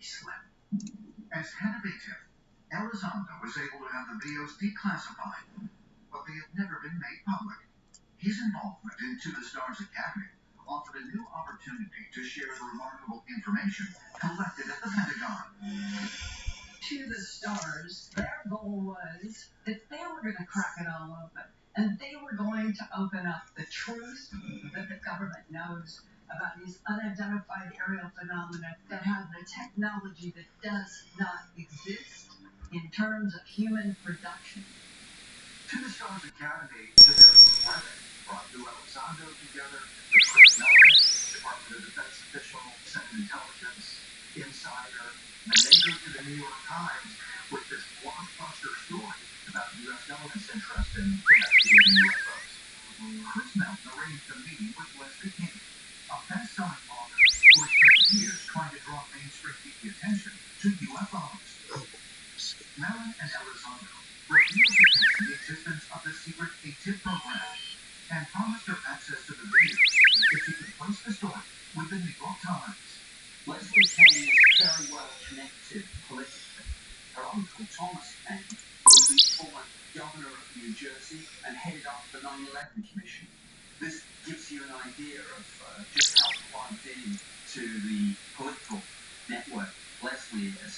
slim. As head of ATIP, Elizondo was able to have the videos declassified, but they had never been made public. His involvement in To the Stars Academy offered a new opportunity to share the remarkable information collected at the Pentagon. To the Stars, their goal was that they were going to crack it all open, and they were going to open up the truth that the government knows about these unidentified aerial phenomena that have the technology that does not exist in terms of human production. To the Stars Academy, to their credit, brought Lou Elizondo together with Chris Mellon, Department of Defense official, Senate Intelligence insider, and they go to the New York Times with this blockbuster story about U.S. government's interest in investigating UFOs. Chris Mellon arranged a meeting with Leslie King, a best-selling author who had spent years trying to draw mainstream media attention to UFOs. Mellon and Elizondo revealed to King the existence of the secret ATIP program and promised her access to the video if she could place the story with the New York Times. Leslie King is very well connected politically. Her uncle Thomas King was the former governor of New Jersey and headed up the 9/11 Commission. This gives you an idea of just how plugged in to the political network Leslie is.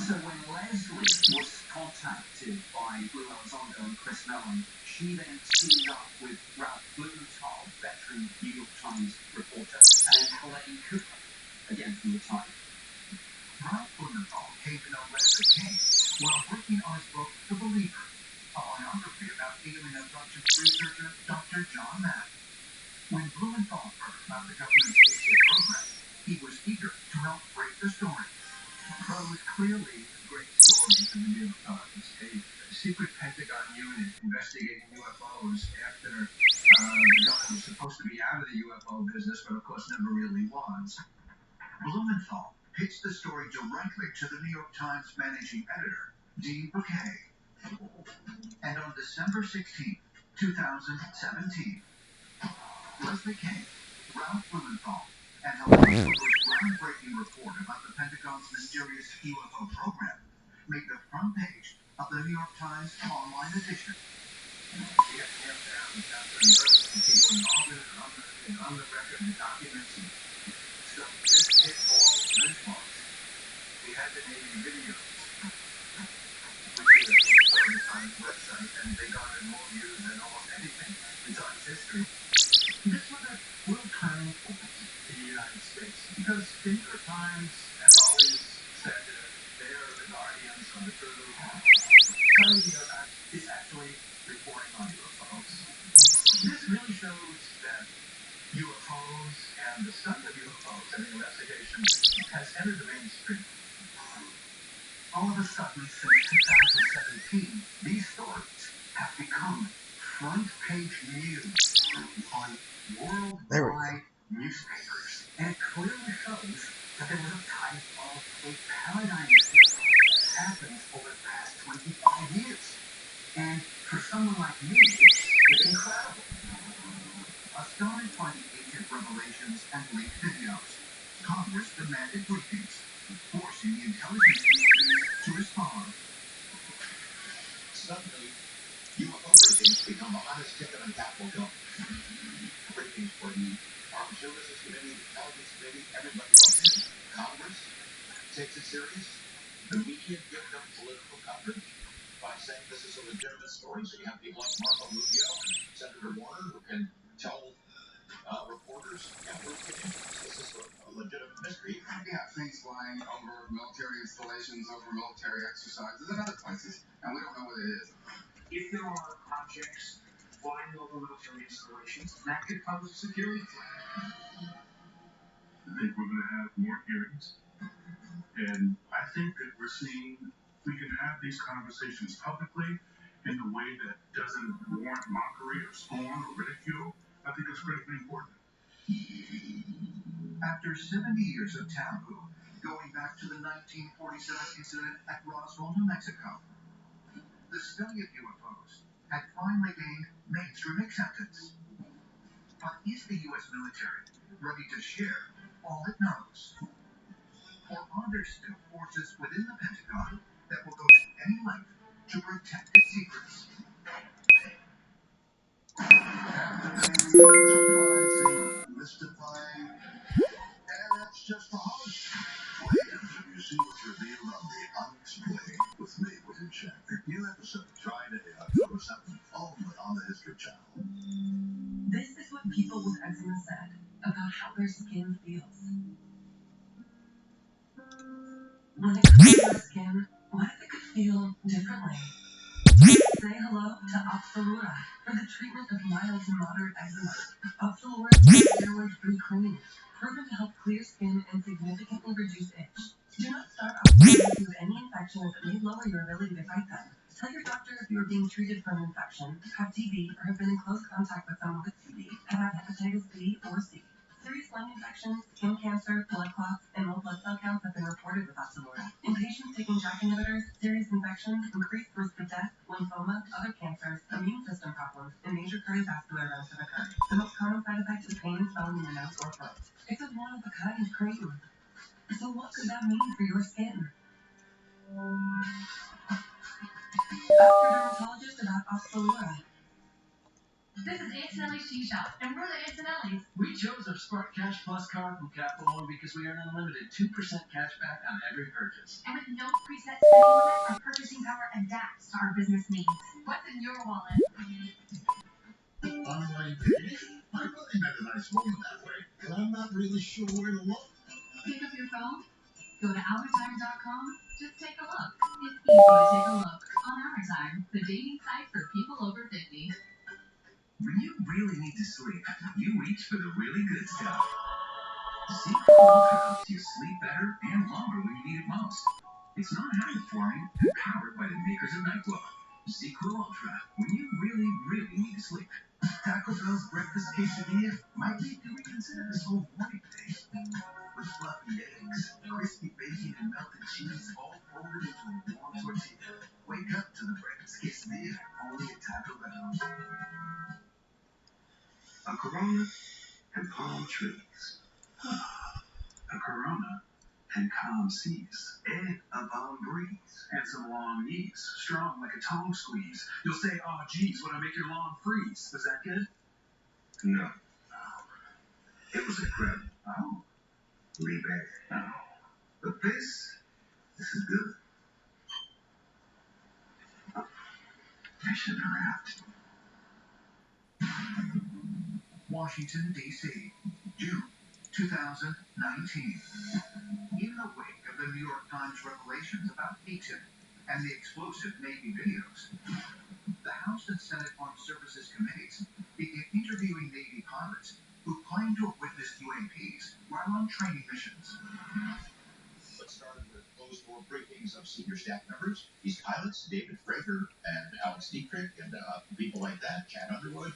So when Leslie was contacted by Lou Elizondo and Chris Mellon, she then teamed up with Ralph Blumenthal, veteran New York Times reporter, and Helene Cooper, again from the Times. Ralph Blumenthal came to know Leslie King while working on his book The Believer, a biography about alien abduction researcher Dr. John Mack. When Blumenthal heard about the government's ATIP program, he was eager to help break the story. Well, it was clearly a great story in the New York Times. A secret Pentagon unit investigating UFOs after the government was supposed to be out of the UFO business, but of course never really was. Blumenthal pitched the story directly to the New York Times managing editor, Dean Bouquet. And on December 16, 2017, Leslie King, Ralph Blumenthal, and Helene Cooper's groundbreaking report about the Pentagon's mysterious UFO program made the front page of the New York Times online edition. We have nailed down the people involved in it, on the record, the documents, and so this hit all the benchmarks. We had the Navy videos, which is on the Times website, and they garnered more views than almost anything in Times history. This was a real turning point in the United States because the New York Times has always said that they're the guardians of the truth. So the New York Times is actually reporting on UFOs. This really shows that UFOs and the study of UFOs and the investigation has entered the mainstream. All of a sudden, since 2017, these stories have become front-page news on worldwide newspapers. And it clearly shows that there was a type of a paradigm shift that's happened over the past 25 years. And for someone like me, it's incredible. Astonished by the ATIP revelations and leaked videos, Congress demanded briefings, forcing the intelligence community to respond. Suddenly, UFO briefings become the hottest ticket on Capitol Hill. Briefings for the Armed Services Committee, the Intelligence Committee, everybody wants in. Congress takes it serious. The media give them political coverage by saying this is a legitimate story. So you have people like Marco Rubio and Senator Warner who can tell reporters, this is a legitimate mystery. Yeah, things flying over military installations, over military exercises, and other places, and we don't know what it is. If there are objects flying over military installations, that could pose a security threat. I think we're going to have more hearings, and I think that we can have these conversations publicly in a way that doesn't warrant mockery or scorn or ridicule. I think it's critically important. After 70 years of taboo, going back to the 1947 incident at Roswell, New Mexico, the study of UFOs had finally gained mainstream acceptance. But is the U.S. military ready to share all it knows? Or are there's still forces within the Pentagon that will go to any length to protect its secrets. Surprising, mystifying, and that's just the host. Wait until you see what's revealed on the Unexplained with me, William Shatner. New episode Friday, October 7th, only on the History Channel. This is what people with eczema said about how their skin feels. When it comes to your skin, what if it could feel differently? Say hello to Opzelura for the treatment of mild to moderate eczema. Opzelura is a steroid-free cream, proven to help clear skin and significantly reduce itch. Do not start Opzelura if you have any infections that may lower your ability to fight them. Tell your doctor if you are being treated for an infection, have TB, or have been in close contact with someone with TB, have had hepatitis B or C. Serious lung infections, skin cancer, blood clots, and low blood cell counts have been reported with Opzelura. In patients taking JAK inhibitors, serious infections, increased risk of death, lymphoma, other cancers, immune system problems, and major cardiovascular events have occurred. The most common side effect is pain and swelling in the nose or throat. It's a one-of-a-kind cream. So what could that mean for your skin? Ask your dermatologist about Opzelura. This is Antonelli's Tea Shop, and we're the Antonellis. We chose our Spark Cash Plus card from Capital One because we earn unlimited 2% cash back on every purchase. And with no preset spending limit, our purchasing power adapts to our business needs. What's in your wallet? Online dating? I really met a nice woman that way, and I'm not really sure where to look. Pick up your phone, go to OurTime.com, just take a look. It's easy to take a look on Our Time, the dating site for people over 50. When you really need to sleep, you reach for the really good stuff. Sequel Ultra helps you sleep better and longer when you need it most. It's not habit-forming and powered by the makers of NyQuil. Sequel Ultra, when you really, really need to sleep. Taco Bell's breakfast quesadilla might make you reconsider this whole morning thing. With fluffy eggs, crispy bacon, and melted cheese all folded into a warm tortilla. Wake up to the breakfast quesadilla only at Taco Bell. A Corona and palm trees. A Corona and calm seas. And a balm breeze. And some long knees, strong like a tongue squeeze. You'll say, oh geez, would I make your lawn freeze? Was that good? No. It was incredible. Oh. Way bad. Oh. But this is good. I should have laughed. Washington, D.C., June 2019. In the wake of the New York Times revelations about ATIP and the explosive Navy videos, the House and Senate Armed Services Committees began interviewing Navy pilots who claim to have witnessed UAPs while on training missions. Let's start with closed-door briefings of senior staff members. These pilots, David Frager and Alex Dietrich, and people like that, Chad Underwood,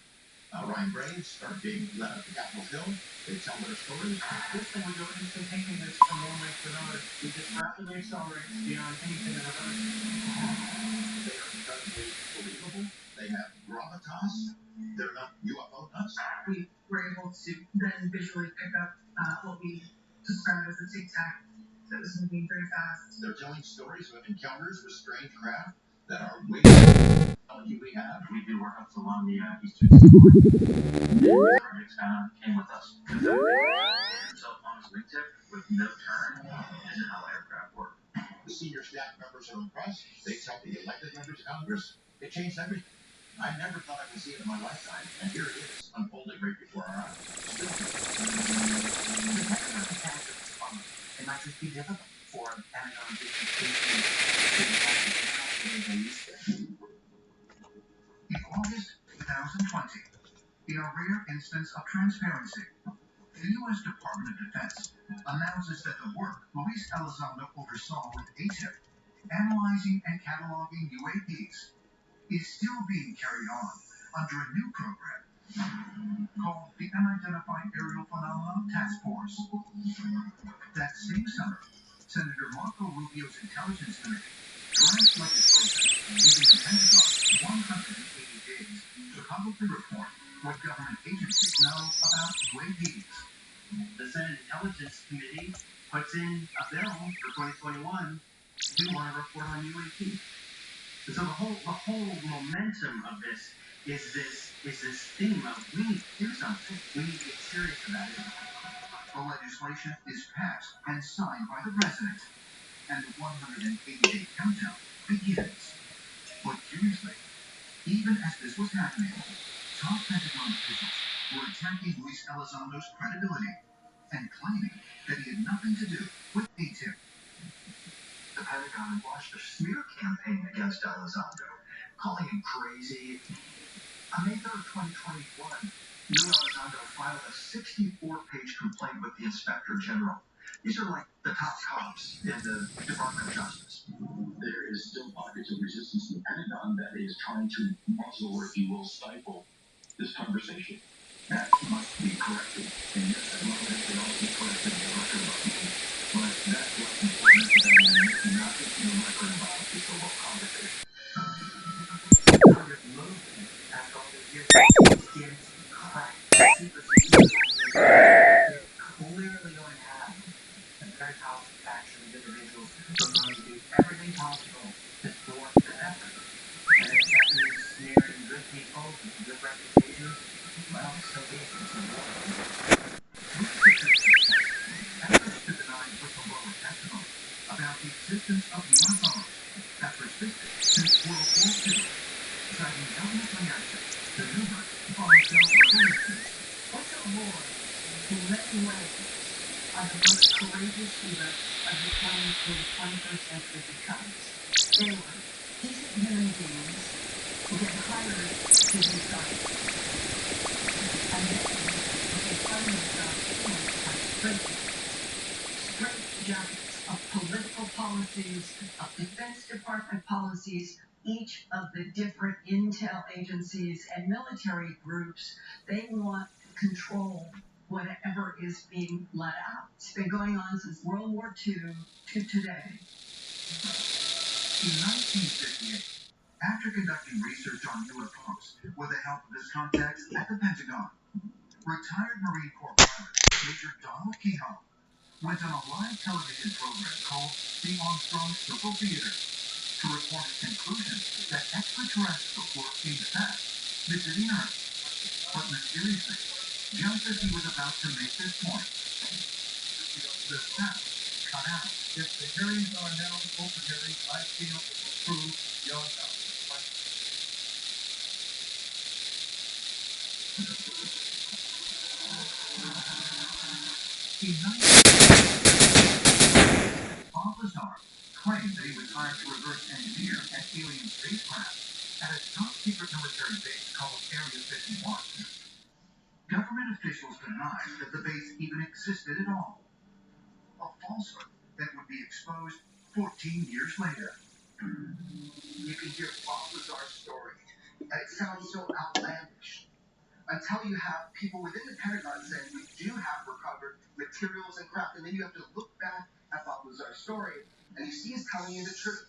Ryan Graves, are being led up to Capitol Hill. They tell their stories. This thing would go instantaneous from one length to another. It just rapidly accelerates beyond anything I've ever seen. They are incredibly believable. They have gravitas. They're not UFO nuts. We were able to then visually pick up what we described as a tic-tac that was moving very fast. They're telling stories of encounters with strange craft that are way beyond the technology we have. We do workups along the eastern seaboard. Projects came with us. Himself on his wingtip with no turn isn't how aircraft work. The senior staff members are impressed. They tell the elected members of Congress it changed everything. I never thought I would see it in my lifetime, and here it is, unfolding right before our eyes. The Pentagon has to respond. It might just be difficult for the Pentagon to continue In August 2020, in a rare instance of transparency, the U.S. Department of Defense announces that the work Luis Elizondo oversaw with ATIP, analyzing and cataloging UAPs, is still being carried on under a new program called the Unidentified Aerial Phenomena Task Force. That same summer, Senator Marco Rubio's Intelligence Committee draft legislation giving the Pentagon 180 days to publicly report what government agencies know about UAPs. The Senate Intelligence Committee puts in a bill for 2021, we want to report on UAP. So the whole momentum of this is this theme of we need to do something. We need to get serious about it. The legislation is passed and signed by the president, and the 180-day countdown begins. But curiously, even as this was happening, top Pentagon officials were attacking Luis Elizondo's credibility and claiming that he had nothing to do with ATIP. The Pentagon launched a smear campaign against Elizondo, calling him crazy. On May 3rd, 2021, Lou Elizondo filed a 64-page complaint with the Inspector General. These are like the top cops in the Department of Justice. There is still pockets of resistance in the Pentagon that is trying to muzzle, or if you will, stifle this conversation. That must be corrected. And yes, I love that they also corrected the record about me. But that's what's important to them, and not just the record about this whole conversation. Congress movement after all these years did crack secrecy. They're clearly going to have a very powerful faction of individuals who are going to do everything possible to thwart the effort. And if that means smearing good people with good reputations, well, so be it. It's a war. Efforts to deny whistleblower testimony about the existence of UFOs have persisted since World War II, citing government reaction to numerous bombshell revelations. Whistleblowers, in many ways, are the most courageous heroes of the 20th and 21st century becomes. They were decent human beings who get hired to do science. And then they find themselves in straight jackets of political policies, of Defense Department policies, each of the different intel agencies and military groups. They want to control whatever is being let out. It's been going on since World War II to today. In 1958, after conducting research on UFOs with the help of his contacts at the Pentagon, retired Marine Corps pilot Major Donald Kehoe went on a live television program called The Armstrong Circle Theater to report his conclusion that extraterrestrials were, in fact, visiting Earth. But mysteriously, just as he was about to make this point, the sound cut out. If the hearings are now open hearings, I feel it will prove beyond doubt. In 1960, Bob Lazar claimed that he was hired to reverse engineer an alien spacecraft at a top-secret military base called Area 51. Government officials denied that the base even existed at all. A falsehood that would be exposed 14 years later. You can hear Bob Lazar's story, and it sounds so outlandish. Until you have people within the Pentagon saying we do have recovered materials and craft, and then you have to look back at Bob Lazar's story, and you see he's telling you the truth.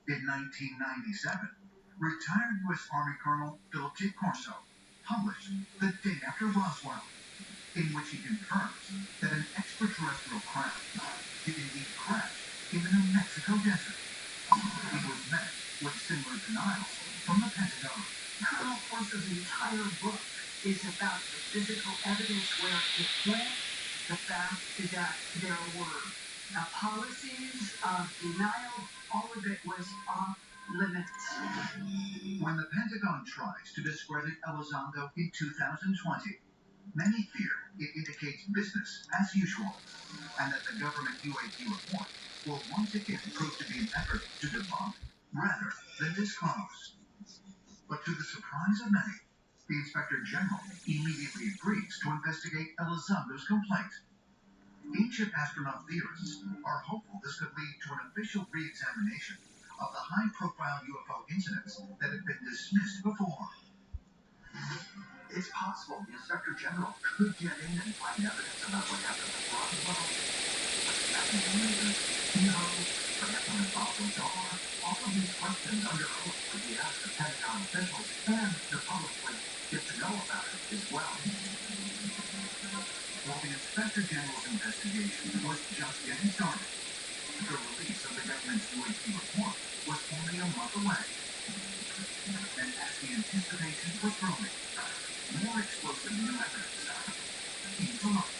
In 1997, retired U.S. Army Colonel Philip J. Corso published The Day After Roswell, in which he confirms that an extraterrestrial craft did indeed crash in the New Mexico desert. He was met with similar denials from the Pentagon. Colonel Corso's entire book is about the physical evidence where it went. The fact that there were policies of denial, all of it was off limits. When the Pentagon tries to discredit Elizondo in 2020, many fear it indicates business as usual, and that the government UAP report will once again prove to be an effort to debunk rather than disclose. But to the surprise of many, the Inspector General immediately agrees to investigate Elizondo's complaint. Ancient astronaut theorists are hopeful this could lead to an official re-examination of the high-profile UFO incidents that have been dismissed before. It's possible the Inspector General could get in and find evidence about what happened at Roswell, what happened to Kehoe, what happened to Bob Lazar. All of these questions under oath would be asked of Pentagon officials, and the public would get to know about it as well. While the Inspector General's investigation investigation was just getting started. The release of the government's UAP report was only a month away. And as the anticipation was growing, more explosive new evidence came to light.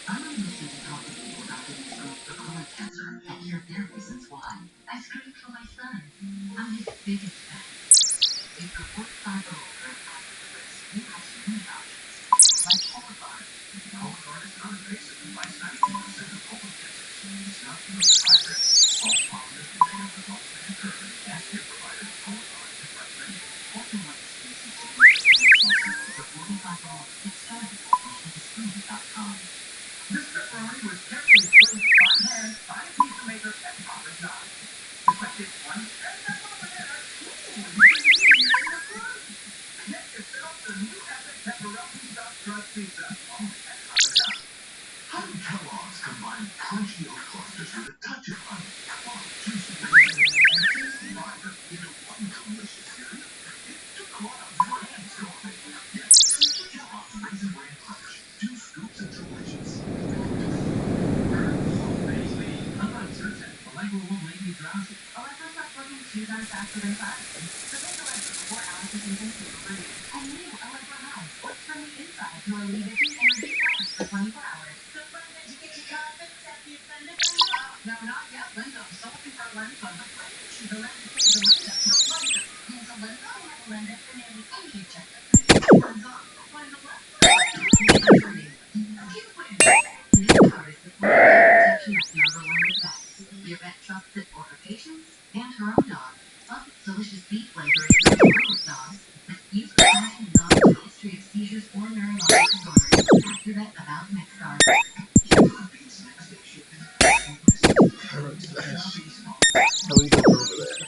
I'm on a mission to talk to people about getting screened for colon cancer and hear their reasons why. I screened for my son. I'm his biggest fan. If you're 45 or older and at risk, you have so many options. Like Cologuard. Cologuard is non-invasive and fights 92% of colon cancers. It's not because of high risk. False positive and negative results may occur. Ask your provider if Cologuard is the right thing. Also, like this reason to use colon cancer is a 45-year-old. Get started at heavyscreen.com. This pepperoni was carefully placed by hand by a pizza maker at Papa John's. Just like this one, and that's all it is. Ooh, you can eat it in the front. Get yourself the new epic pepperoni stuffed crust pizza, only at Papa John's. How do Kellogg's combine crunchy oat clusters with a touch of honey, plum, juicy raisins, and tasty fiber into one delicious cereal? It took a lot of brainstorming. Yes, Kellogg's Raisin Bran Crunch. 2 scoops of delicious. Unlike Zyrtec, Allegro won't make you drowsy. Alexa starts working 2 times faster than Clarity. So take Alexa for 4 hours to think and sleep for you. And new Alexa House works from the inside to relieve itching and reduce stress for 24 hours. So when did you get your confidence at the offender center? No, not yet, Linda. I'm still looking for a Linda. The fringe, the lens is the Linda. The Linda. Use a Linda. I have a Linda for nearly any agenda. Hands on. Find the left. You win. This card is the protection that's #1 with vets. Your vet trusts it for her patients and her own dog. Plus, its delicious beef flavor is for with dogs. Use compassion in dogs with a history of seizures or neurological disorders. Ask your vet about NextGuard. How are you doing over there?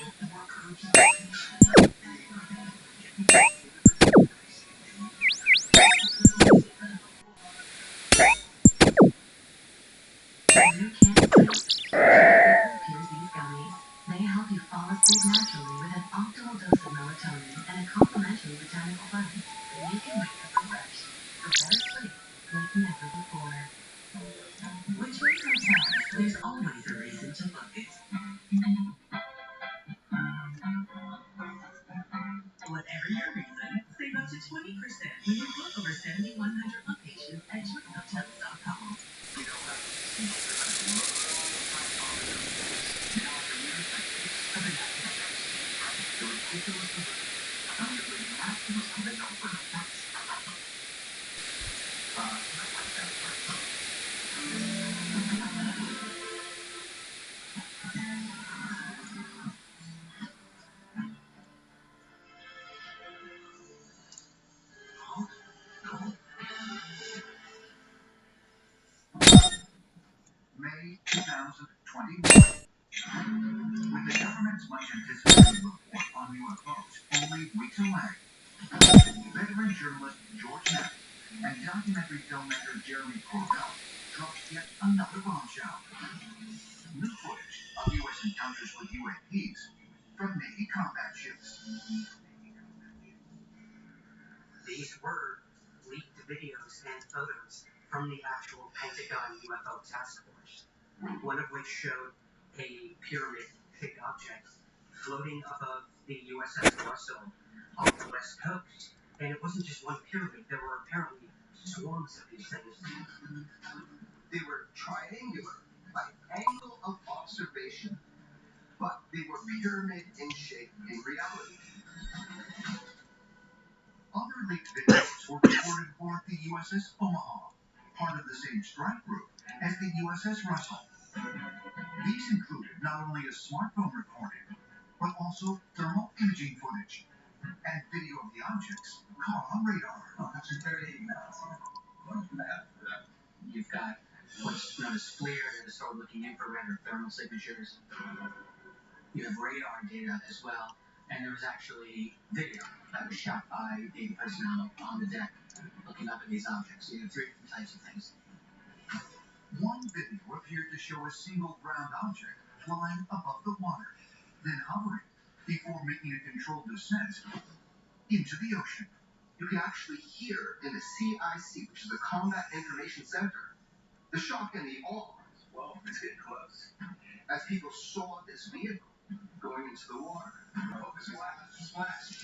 You can't sleep. Here's these gummies. They help you fall asleep naturally with an optimal dose of melatonin and a complementary botanical blend. You can wake up refreshed for better sleep like never before. With Choice Hotels, there's always a reason to book it. Whatever your reason, save up to 20% when you book over 7,100 locations at choicehotels.com. You know how you now for years that takes a bit of the ridiculous absolutely absolute commitment for the price. May 2021. With the government's much anticipated report on UFOs only weeks away, veteran journalist George Knapp and documentary filmmaker Jeremy Corbell dropped yet another bombshell. New footage of U.S. encounters with UAPs from Navy combat ships. These were leaked videos and photos from the actual Pentagon UFO task force, one of which showed a pyramid-shaped object floating above the USS Russell off the west coast. And it wasn't just one pyramid, there were apparently swarms of these things. They were triangular by angle of observation, but they were pyramid in shape in reality. Other leaked videos were reported aboard the USS Omaha, part of the same strike group as the USS Russell. These included not only a smartphone recording, but also thermal imaging footage and video of the objects caught on radar. You've got what's known as FLIR, that is forward-looking infrared or thermal signatures. You have radar data as well, and there was actually video that was shot by Navy personnel on the deck looking up at these objects. So you have 3 different types of things. One video appeared to show a single ground object flying above the water, then hovering before making a controlled descent into the ocean. It You can actually hear in the CIC, which is the Combat Information Center, the shock and the awe. Whoa, it's getting close. As people saw this vehicle going into the water. Oh, splash.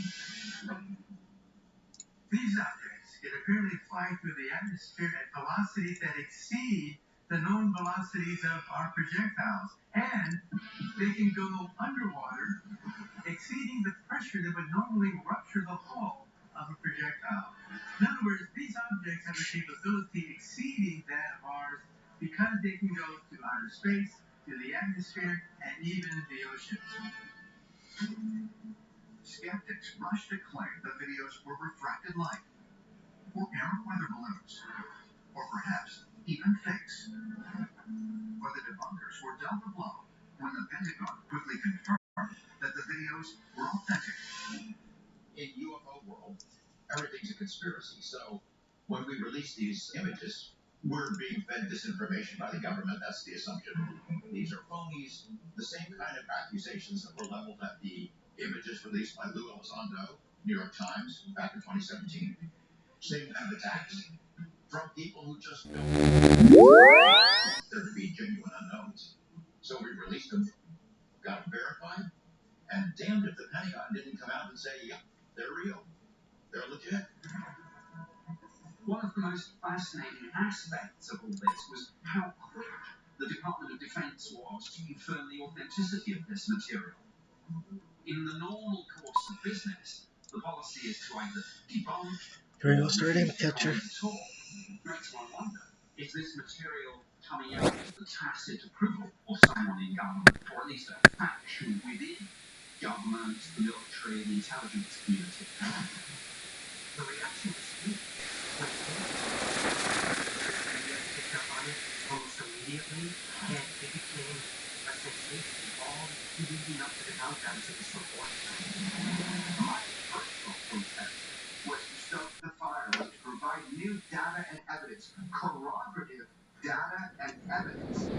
These objects can apparently fly through the atmosphere at velocities that exceed the known velocities of our projectiles. And they can go underwater, exceeding the pressure that would normally rupture the hull of a projectile. In other words, these objects have a capability exceeding that of ours because they can go to outer space, to the atmosphere, and even the oceans. Skeptics rush to claim the videos were refracted light, or air weather balloons, or perhaps even fakes. But the debunkers were dealt a blow when the Pentagon quickly confirmed that the videos were authentic. In UFO world, everything's a conspiracy. So when we release these images, we're being fed disinformation by the government. That's the assumption. These are phonies. The same kind of accusations that were leveled at the images released by Lou Elizondo, New York Times, back in 2017. Same kind of attacks from people who just don't there to be genuine unknowns. So we released them, got them verified, and damned if the Pentagon didn't come out and say, yeah, they're real. They're legit. One of the most fascinating aspects of all this was how quick the Department of Defense was to confirm the authenticity of this material. In the normal course of business, the policy is to either debunk Here we go, starting catcher. Makes one wonder, is this material coming out with the tacit approval of someone in government, or at least a faction within government, the military, the intelligence community? The reaction was huge. When picked up on it almost immediately, and it became a sensation all leading up to the contents of this report. My personal protest was to stoke the fire, was to provide new data and evidence, corroborative data and evidence.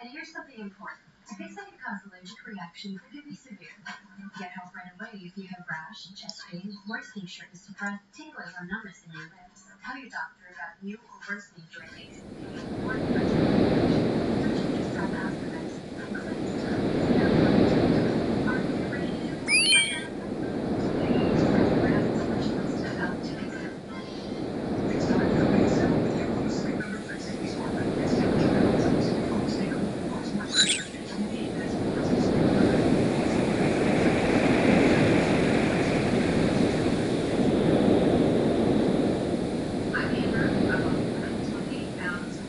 And here's something important. To fix that can cause allergic reactions that can be severe. Get help right away if you have rash, chest pain, worsening shortness of breath, tingling or numbness in your lips. Tell your doctor about new or worsening joint aches and pain or don't you just drop asthma medicine. Are you ready to do something like that? Please ask your asthma specialist about doing so. It's time for the base cell with your own sleep number fixing these hormones. It's temperature balance, sleep focus, sleep focus, more pressure, it's need that's more sleep. I'm Amber. I'm 28 pounds.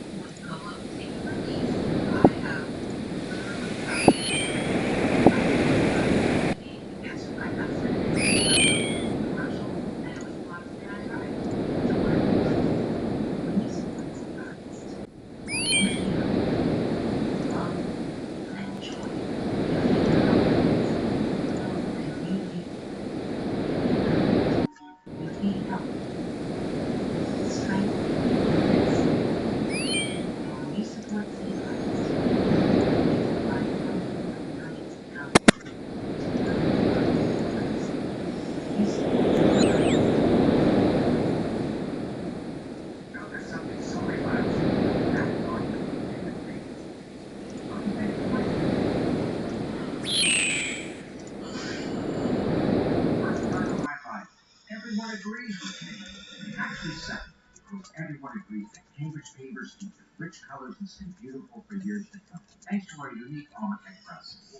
Almost everyone agrees that Cambridge pavers keep the rich colors and stay beautiful for years to come, thanks to our unique Armortech process.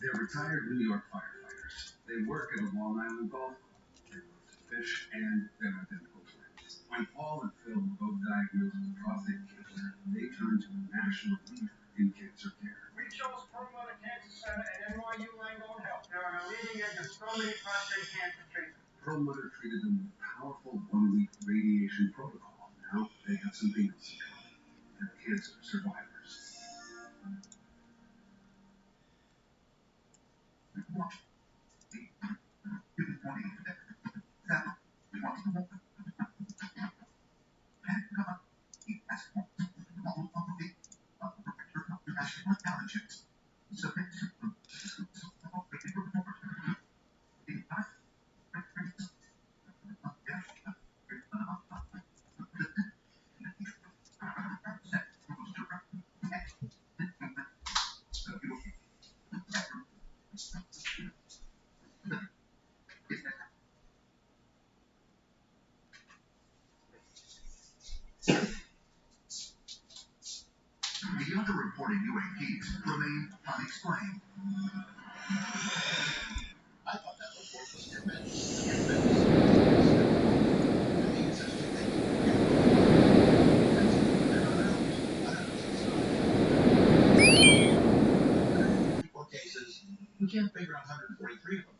They're retired New York firefighters. They work at a Long Island golf club. They love to fish, and they're identical twins. When Paul and Phil were both diagnosed with prostate cancer, they turned to the national leader in cancer care. We chose Perlmutter Cancer Center and NYU Langone Health. They're on a leading edge of so many prostate cancer treatment. Perlmutter treated them with a powerful one-week radiation protocol. Now they have something else in common. They're cancer survivors. The underreported UAPs remain unexplained. I thought that report was tremendous. Tremendous. Cases, we can't figure out 143 of them.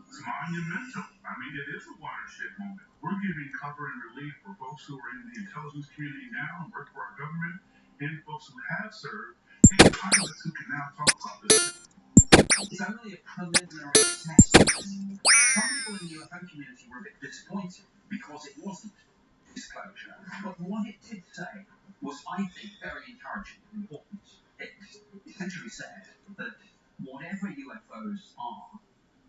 It's monumental. I mean, it is a watershed moment. We're giving cover and relief for folks who are in the intelligence community now and work for our government, and folks who have served, and pilots who can now talk about this. It's only a preliminary assessment. Some people in the UFO community were a bit disappointed because it wasn't disclosure. But what it did say was, I think, very encouraging and important. It essentially said that whatever UFOs are,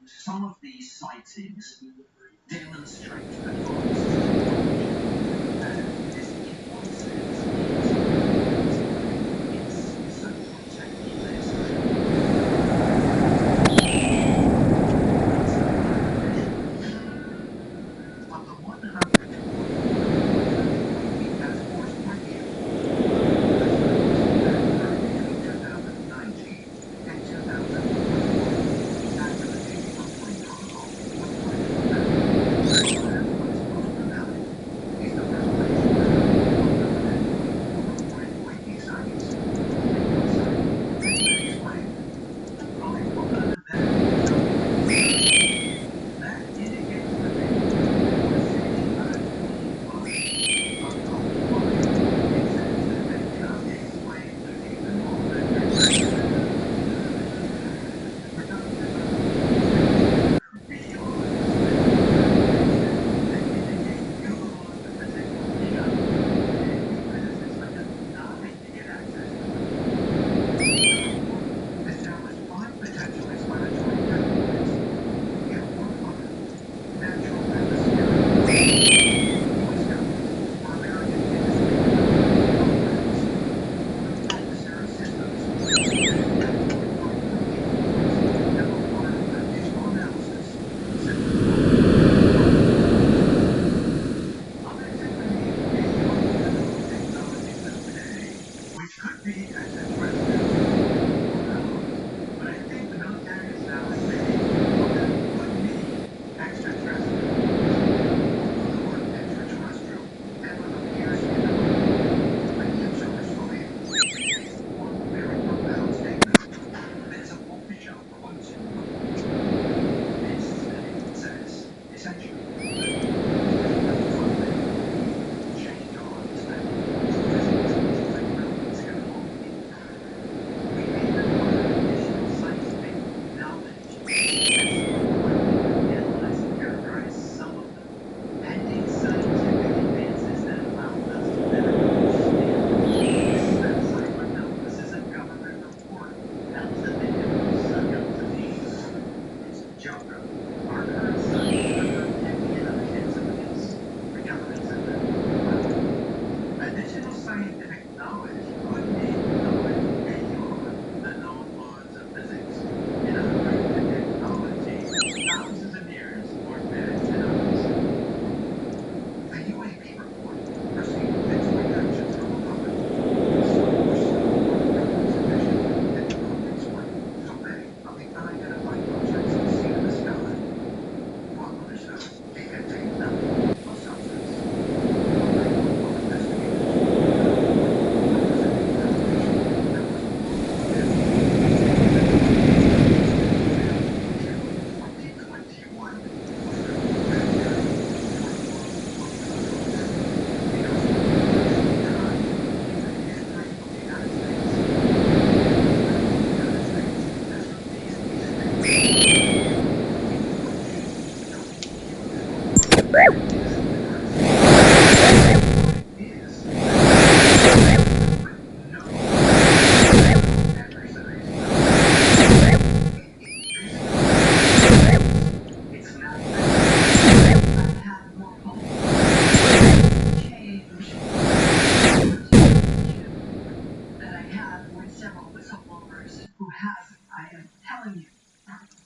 some of these sightings demonstrate advanced technology. And this, in one sense, it's certainly taking this. Of the 100 task force review, 2019 and 2020, after the Navy reporting protocol was put into effect, what is most dramatic is the revelation that reported UAP sightings. One sighting has been explained. Only one other than that indicates that they were 65 established 5 potential explanatory categories. In one of them, natural atmospheric for American industry programs. Atmospheric systems that require additional analysis. Others have believed in technologies of today, which could be extraterrestrial. But I think the military is now admitting that it could be extraterrestrial. Although the word extraterrestrial never appears in the book, many observers believe it makes one very profound statement. There's a official quote in the book. It says, essentially, change our understanding of physics and relevance going on. We may require additional scientific knowledge analyze and characterize some of the pending scientific advances that allow us to better understand. This is a government report. That was the thing that was stuck up to me. It's a joke. Our current science and the other incidents, the government's in the additional scientific knowledge could mean knowledge beyond the known laws of physics. In other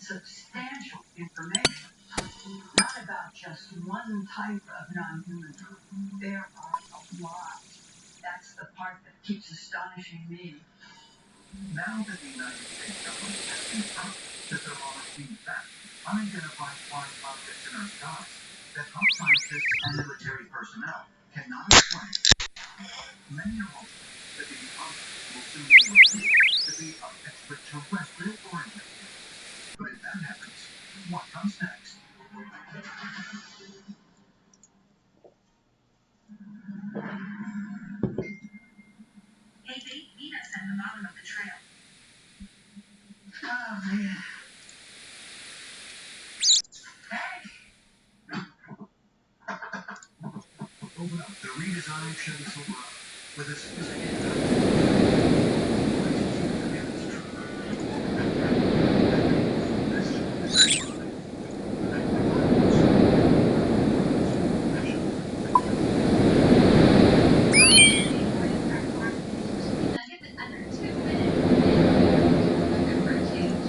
substantial information, not about just one type of non-human. There are a lot. That's the part that keeps astonishing me. Now that the United States government has confirmed that there are, in fact, unidentified flying objects in our skies that top scientists and military personnel cannot explain, many are hoping that these objects will soon be revealed to be of extraterrestrial origin. But if that happens, what comes next? Hey, they beat us at the bottom of the trail. Oh, man. Hey! Open up the redesigned Chevy Silverado with a sophisticated Nuggets in under 2 minutes. Looking for a change?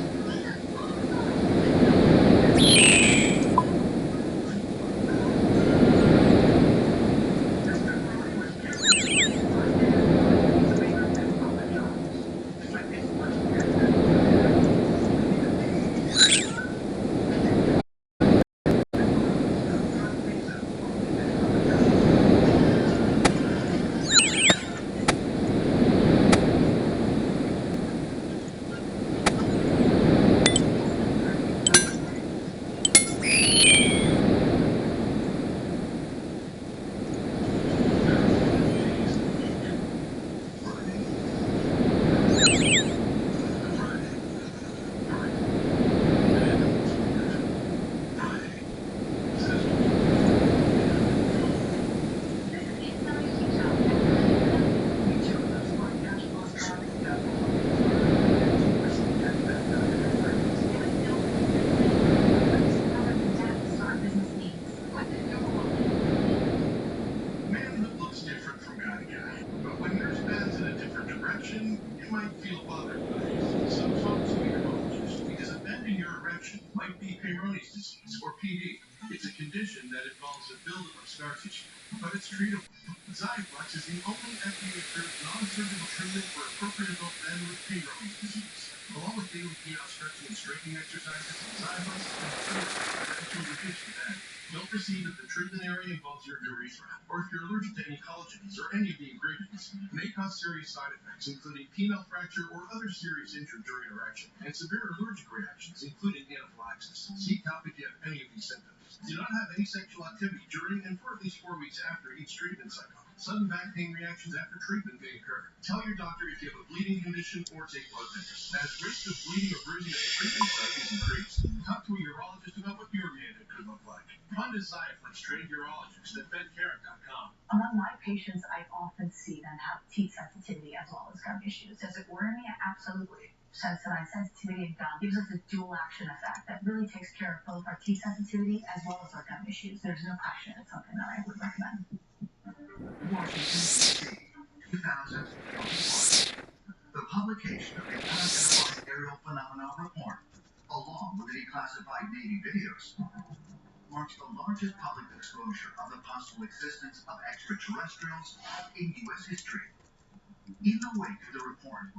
Manhood looks different from guy to guy, but when yours bends in a different direction, you might feel bothered by it. So talk to a urologist, because a bend in your erection might be Peyronie's disease, or PD. It's a condition that involves a buildup of scar tissue, but it's treatable. Zyflex is the only FDA-approved non-surgical treatment for appropriate adult men with Peyronie's disease. Along with daily penile stretching and straightening exercises, Zyflex is considered to reduce the bend. Don't perceive that the treatment area involves your urethra, or if you're allergic to any collagens or any of the ingredients, may cause serious side effects, including penile fracture or other serious injury during erection, and severe allergic reactions, including anaphylaxis. Seek help if you have any of these symptoms. Do not have any sexual activity during and for at least 4 weeks after each treatment cycle. Sudden back pain reactions after treatment may occur. Tell your doctor if you have a bleeding condition or take blood thinners, as risk of bleeding or bruising at the treatment site is increased. Talk to a urologist about what your manhood could look like. Find a Zyflex trained urologist at bencarrot.com. Among my patients, I often see them have teeth sensitivity as well as gum issues. Does it worry me? Absolutely. Sensodyne sensitivity and gum gives us a dual action effect that really takes care of both our teeth sensitivity as well as our gum issues. There's no question it's something that I would recommend. Washington, D.C., 2021. The publication of the Unidentified Aerial Phenomena Report, along with the declassified Navy videos, marks the largest public disclosure of the possible existence of extraterrestrials in U.S. history. In the wake of the report,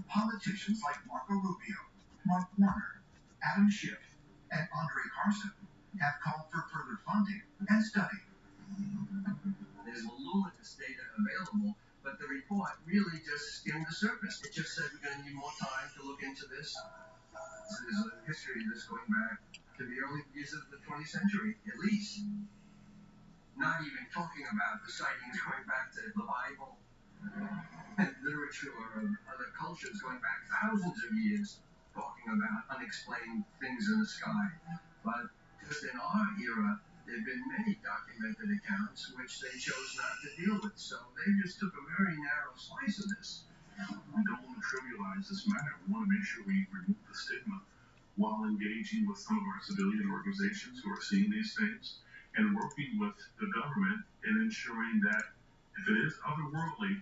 politicians like Marco Rubio, Mark Warner, Adam Schiff, and Andre Carson have called for further funding and study. There's voluminous data available, but the report really just skimmed the surface. It just said we're going to need more time to look into this. So there's a history of this going back to the early years of the 20th century, at least. Not even talking about the sightings going back to the Bible and literature of other cultures going back thousands of years, talking about unexplained things in the sky. But just in our era, there have been many documented accounts which they chose not to deal with. So they just took a very narrow slice of this. We don't want to trivialize this matter. We want to make sure we remove the stigma while engaging with some of our civilian organizations who are seeing these things and working with the government in ensuring that if it is otherworldly,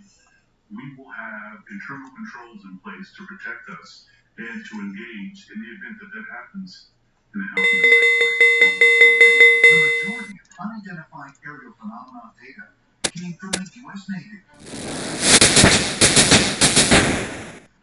we will have internal controls in place to protect us and to engage in the event that that happens in a healthy and safe way. The majority of unidentified aerial phenomena data came from the U.S. Navy.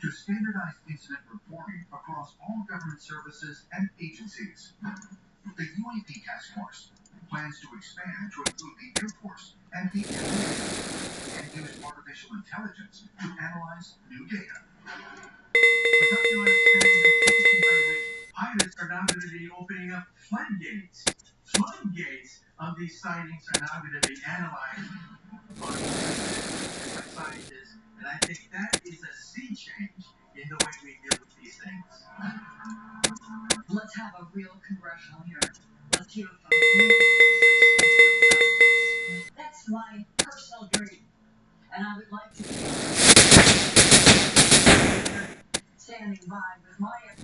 To standardize incident reporting across all government services and agencies, the UAP Task Force plans to expand to include the Air Force and the FAA and use artificial intelligence to analyze new data. We're talking about expanding the definition by which pilots are now going to be opening up floodgates. Floodgates of these sightings are now going to be analyzed by scientists, and I think that is a sea change in the way we deal with these things. Let's have a real congressional hearing. Let's hear from real physicists and real scientists. That's my personal dream. And I would like to be standing by with my as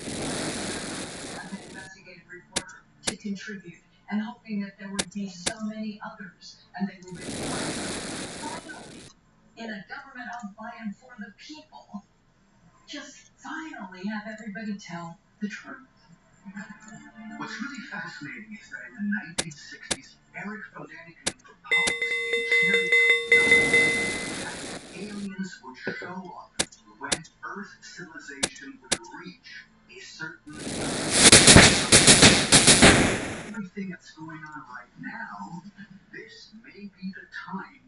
an investigative reporter to contribute and hoping that there would be so many others and they would be finally in a government of, by, and for the people. Just finally have everybody tell the truth. What's really fascinating is that in the 1960s, Eric von Däniken proposed in Chariots of God that aliens would show up when Earth civilization would reach a certain everything that's going on right now, this may be the time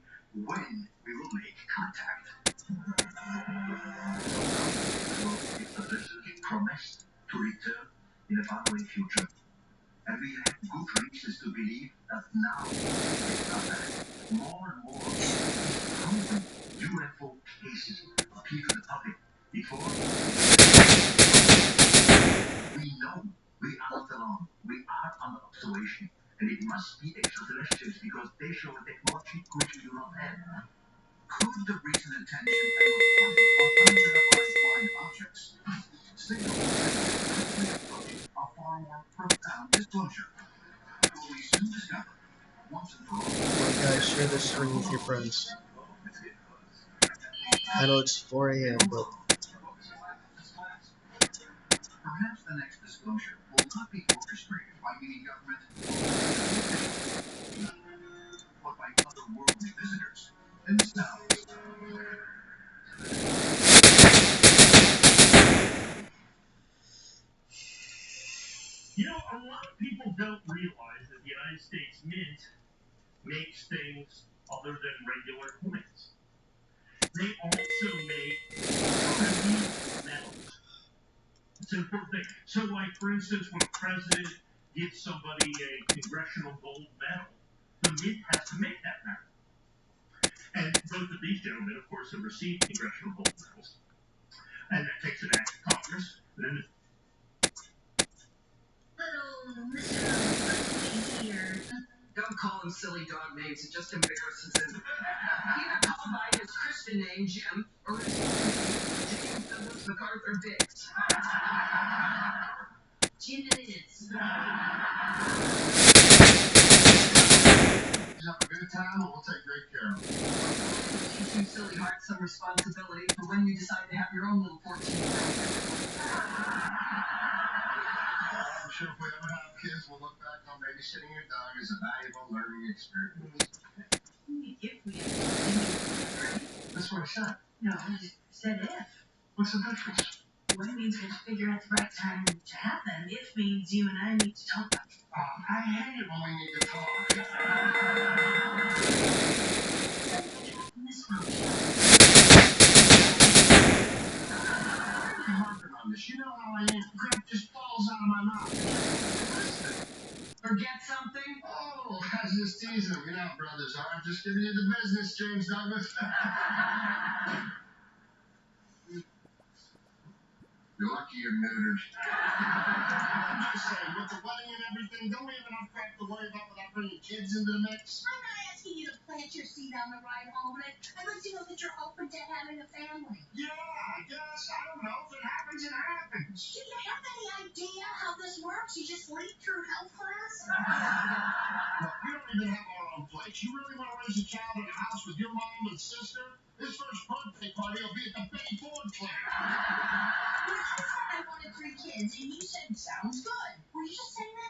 when we will make contact. It's allegedly promised to return in a faraway future. And we have good reasons to believe that now it's not that. More and more proven UFO cases appear to the public. Before, we know we are not alone. We are under observation. And it must be extraterrestrials because they show a technology which we do not have. Could the recent attention and reporting of unidentified flying objects signal that we are rapidly approaching a far more profound disclosure? We soon discover, once and for all. Well, guys, share this stream with your friends. I know it's 4 a.m., but Perhaps the next disclosure will not be orchestrated by any government or but by otherworldly visitors themselves. You know, a lot of people don't realize that the United States Mint makes things other than regular coins. They also make tribute metals. It's an important thing. So, like, for instance, when a president gives somebody a congressional gold medal, the Mint has to make that medal. And both of these gentlemen, of course, have received congressional gold medals. And that takes an act of Congress. And then Little Mr. here. Don't call him silly dog names. It just embarrasses him. Either call by his Christian name, Jim, or his James Douglas MacArthur Biggs. Jim it is. Have a good time, and we'll take great care of them. Teach you silly hearts some responsibility for when you decide to have your own little 14-year-old. I'm sure if we ever have kids, we'll look back on babysitting your dog as a valuable learning experience. If we have right? That's what I said. No, you said if. What's the difference? What it means we have to figure out the right time to have them. If means you and I need to talk. I hate it when we need to talk. This one. I'm harping on this. You know how I am. Crap just falls out of my mouth. Forget something? Oh, I was just teasing. You know how brothers are. I'm just giving you the business, James Douglas. You're lucky you're neutered. I'm just saying, with the wedding and everything, don't we have enough crap to worry about without bringing kids into the mix? I'm not asking you to plant your seed on the ride home, but I'd like to know that you're open to having a family. Yeah, I guess. I don't know. If it happens, it happens. Do you have any idea how this works? You just leap through health class? Look, we don't even have our own place. You really want to raise a child in a house with your mom and sister? His first birthday party will be at the Betty Ford Club. I thought I wanted 3 kids, and you said sounds good. Were you just saying that?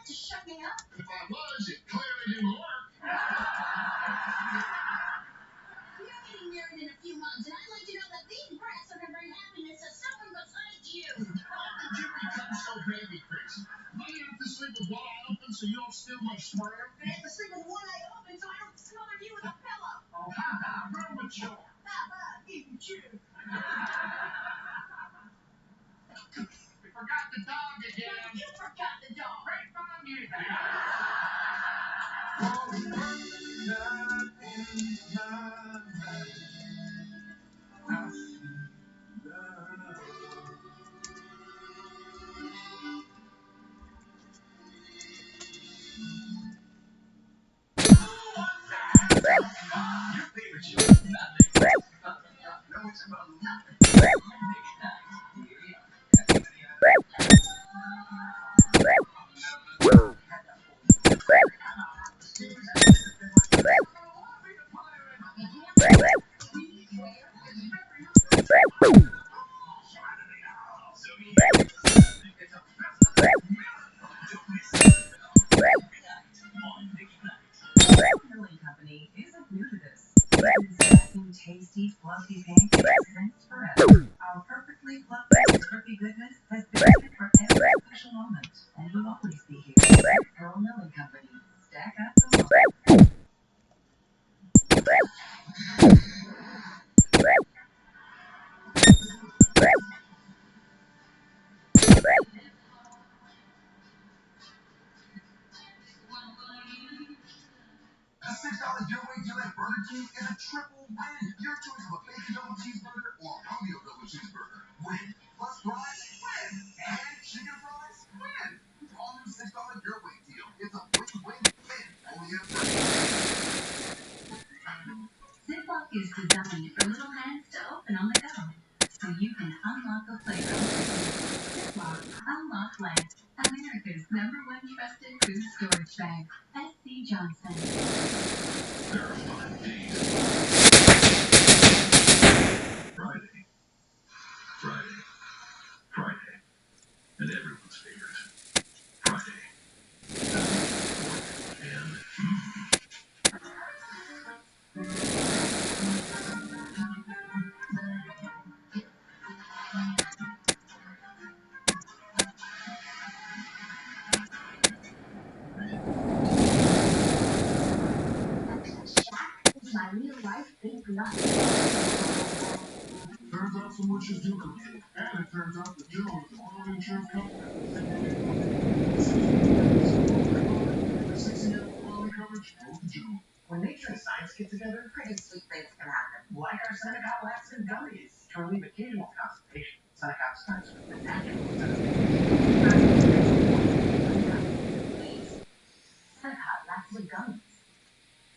sleep with one eye open so you don't steal my sperm? I have to sleep with one eye open so I don't smother you with a pillow. Oh, ha, real mature. Even true. You forgot the dog again. You forgot the dog. Right on you. Your favorite show is nothing. No, it's about nothing. Milling Company isn't new to this. We've been stacking tasty, fluffy pancakes since forever. Our perfectly fluffy cookie goodness has been here for every special moment, and will always be here. Pearl Milling Company. Stack up the moment. The $6 giveaway deal at Burger King is a triple win. Your choice of a bacon double cheeseburger or a rodeo double cheeseburger. Win. Plus fries, win. And chicken fries, win. All new $6 giveaway deal. It's a win-win-win. Only at Burger King. Ziploc is designed for little hands to open on the go, so you can unlock a flavor. Ziploc, unlock life. America's #1 trusted food storage bag. S.C. Johnson. There are 5 days. Friday. Friday. Friday. And everyone's favorite. Friday. And My real life big nut. Turns out some witches do communicate. And it turns out that Joe is an auto insurance company. 60-year quality coverage, go to Joe. When nature and science get together, pretty sweet things can happen. Like our Seneca Alaskan gummies. To relieve occasional constipation, Seneca starts with the natural Seneca Alaskan gummies.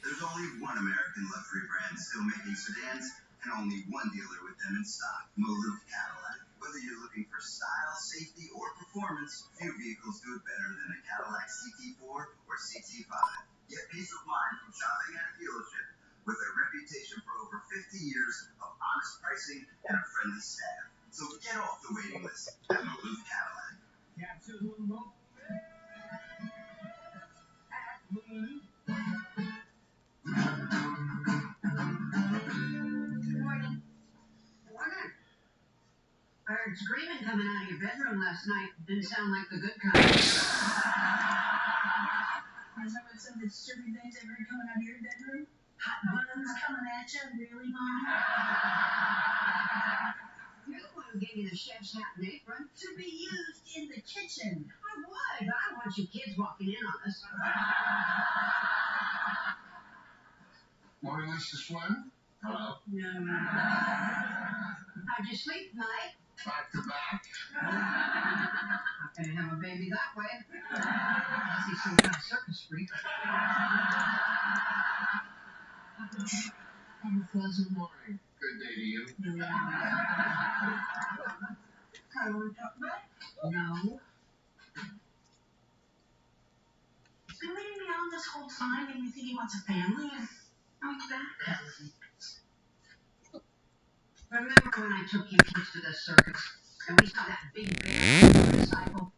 there's only one American luxury brand still making sedans, and only one dealer with them in stock, Maloof Cadillac. Whether you're looking for style, safety, or performance, few vehicles do it better than a Cadillac CT4 or CT5. Get peace of mind from shopping at a dealership with a reputation for over 50 years of honest pricing and a friendly staff. So get off the waiting list at Maloof Cadillac. Capture the moment at Maloof. Good morning. Morning. I heard screaming coming out of your bedroom last night. Didn't sound like the good kind. Has someone said the disturbing things ever coming out of your bedroom? Hot buns coming at you, really, Mom? You're the one who gave me the chef's hat and apron to be used in the kitchen. I would, but I don't want you kids walking in on us. Morning, Mr. Flynn. Hello. No. How'd you sleep, Mike? Back to back. Not gonna have a baby that way. Unless he's some kind of circus freak. Have a pleasant morning. Good day to you. No. I want to talk about it? No. He's been leading me on this whole time, and you think he wants a family? And now he's backpedaling. Remember when I took you kids to the circus, and we saw that big bear motorcycle?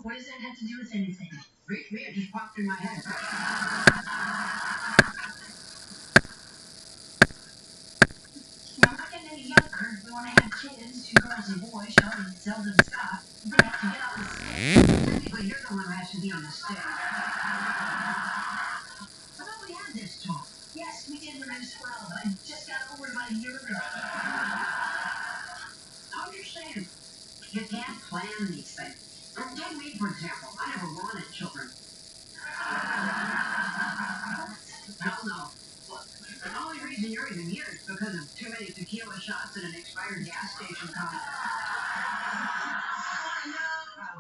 What does that have to do with anything? Reach me, it just popped in my head. kids, 2 girls and a boy, Sheldon, Zelda, and Scott, they have to get on the stick. Technically, you're the one who has to be on the stick. I thought we had this talk. Yes, we did when I was 12. I just got over it about a year ago. I understand. You can't plan these things. Take me, for example. I never wanted children. Hell no. Look, the only reason you're even here is because of too many tequila shots at an expired gas station comment. No,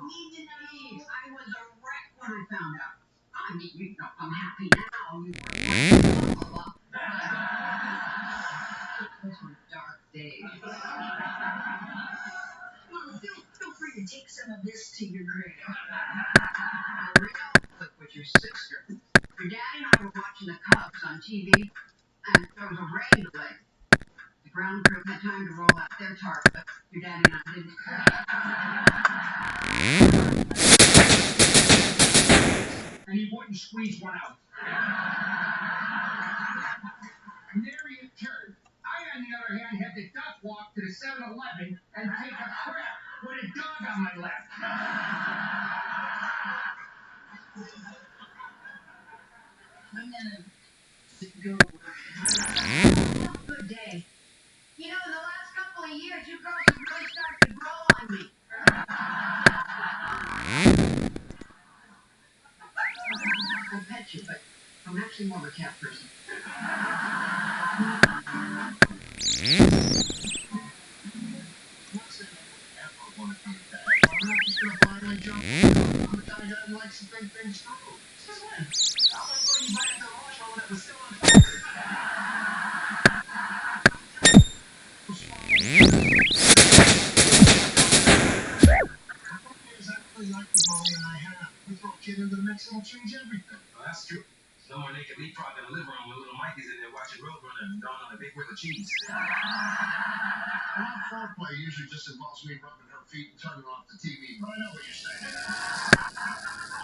need to naive. I was a wreck when I found out. I mean, you know, I'm happy now. You were blah, blah, blah. Those were dark days. Well, feel free to take some of this to your grave. For real? Quick with your sister. Your daddy and I were watching the Cubs on TV, and there was a rain delay. The ground crew had time to roll out their tarp, but your daddy and I didn't. And he wouldn't squeeze one out. Nary a turd. I, on the other hand, had to duck walk to the 7-Eleven and take a crap with a dog on my lap. I'm gonna go. Good day. You know, in the last couple of years, you girls have really started to grow on me. I'll pet you, but I'm actually more of a cat person. What's that? Ever want to be a cat? I'm not just gonna blindly jump. I'm the kind of guy who likes to think things through. Since when? How about when you buy the marshmallow that was still on fire? Exactly like the Molly and I have. We throw a kid into the mix and it'll change everything. Well, that's true. No more naked leapfrog in the living room when little Mikey's in there watching Roadrunner and gnawing on a big wheel of cheese. Well, foreplay usually just involves me rubbing her feet and turning off the TV, but I know what you're saying.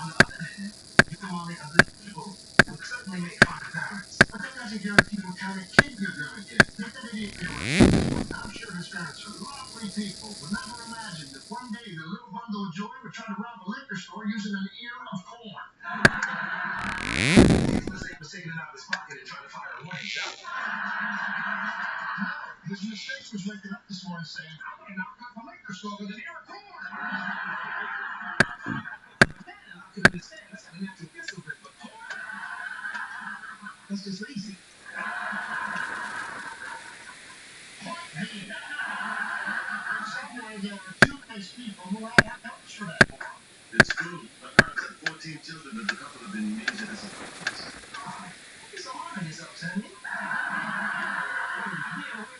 On the other hand, you and Molly are good people who certainly make fine parents. But that doesn't guarantee what kind of kid you're gonna get. Not that it ain't realistic. I'm sure his parents are lovely people, but never imagined that one day the little bundle of joy would try to rob a liquor store using an ear of corn. His mistake was taking it out of his pocket and trying to fire a warning shot. No, his mistake was waking up this morning saying, I'm going to knock off a liquor store with an ear of corn. But then I could understand that's a natural discipline, but corn? That's just lazy. Point being, somewhere there are two nice people who have helps for that form. It's true. My parents have 14 children, and a couple have been major disappointments. Oh, you're so hard on yourself, Sandy. Yeah,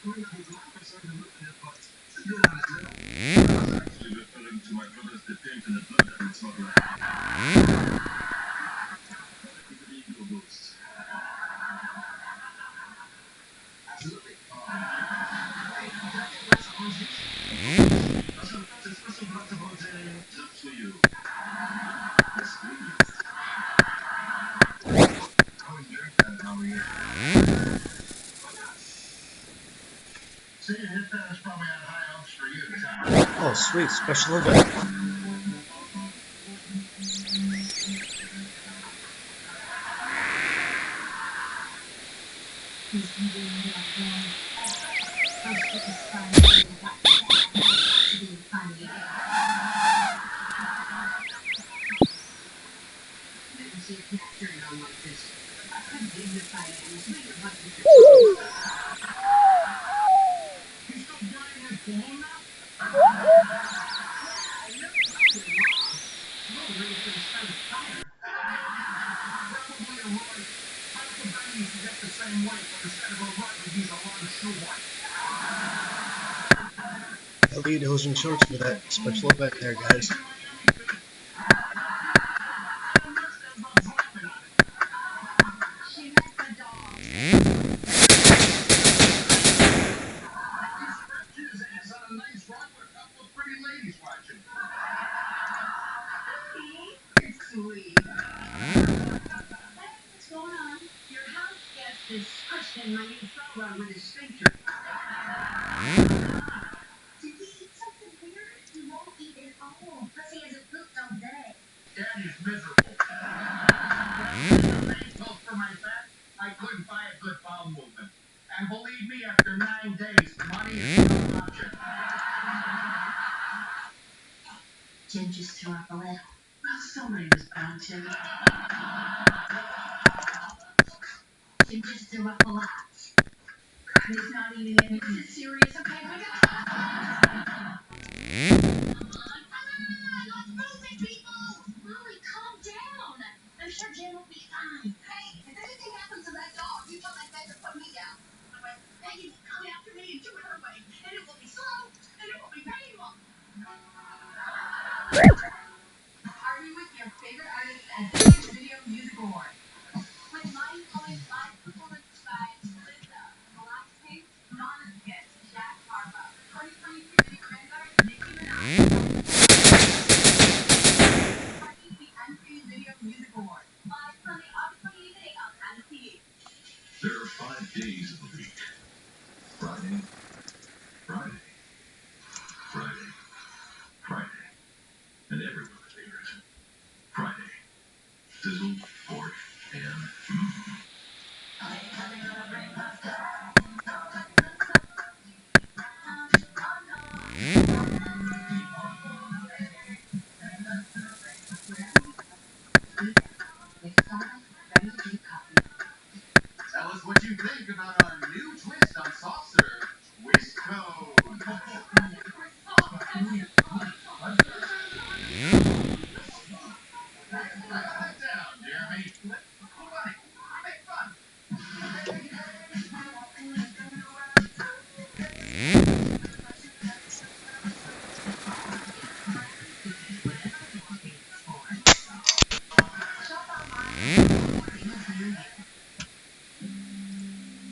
we're not as glamorous or lucrative, but it's a good honest living. I was actually referring to my brother's dependent in the blood that would smuggle out. He's an ego boost. Absolutely. Hey, can I get a glass of orange juice? That's a special glass of orange just for you. Yes, please. I wouldn't drink that if I were you. See, your hip band is probably on high hopes for you, Tom. Oh, sweet. Special event. The lead who's in charge for that special event there, guys. Sweet. What's going on? Your house guest is squishing my new throw rug with his sphincter. Daddy's miserable. Thanks for my bet, I couldn't buy a good bowel movement. And believe me, after 9 days, money is not an option. Jim just threw up a little. Well, somebody was bound to. Jim just threw up a lot. He's not eating it. Is it serious? Okay, we got. Molly, calm down. I'm sure Jim will be fine. Hey, if anything happens to that dog, you tell that guy to put me down. Peggy will come after me and do it her way. And it will be slow, and it will be painful. Argue with your favorite artist at the Video Music Award. With mind-blowing live performance by Lisa, Runescape, Runescape, Jack Harbaugh, 2023 Video Vanguard, Nicki Minaj. The Unfused Video Music Award. Live Sunday, August 28th on NBC. There are 5 days of the week. Friday, Friday, Friday, Friday, and everyone's favorite. Friday. Sizzle, pork, and Tell us what you think about our new twist on soft serve, Twist Code. Calm down, Jeremy. Come on, make fun.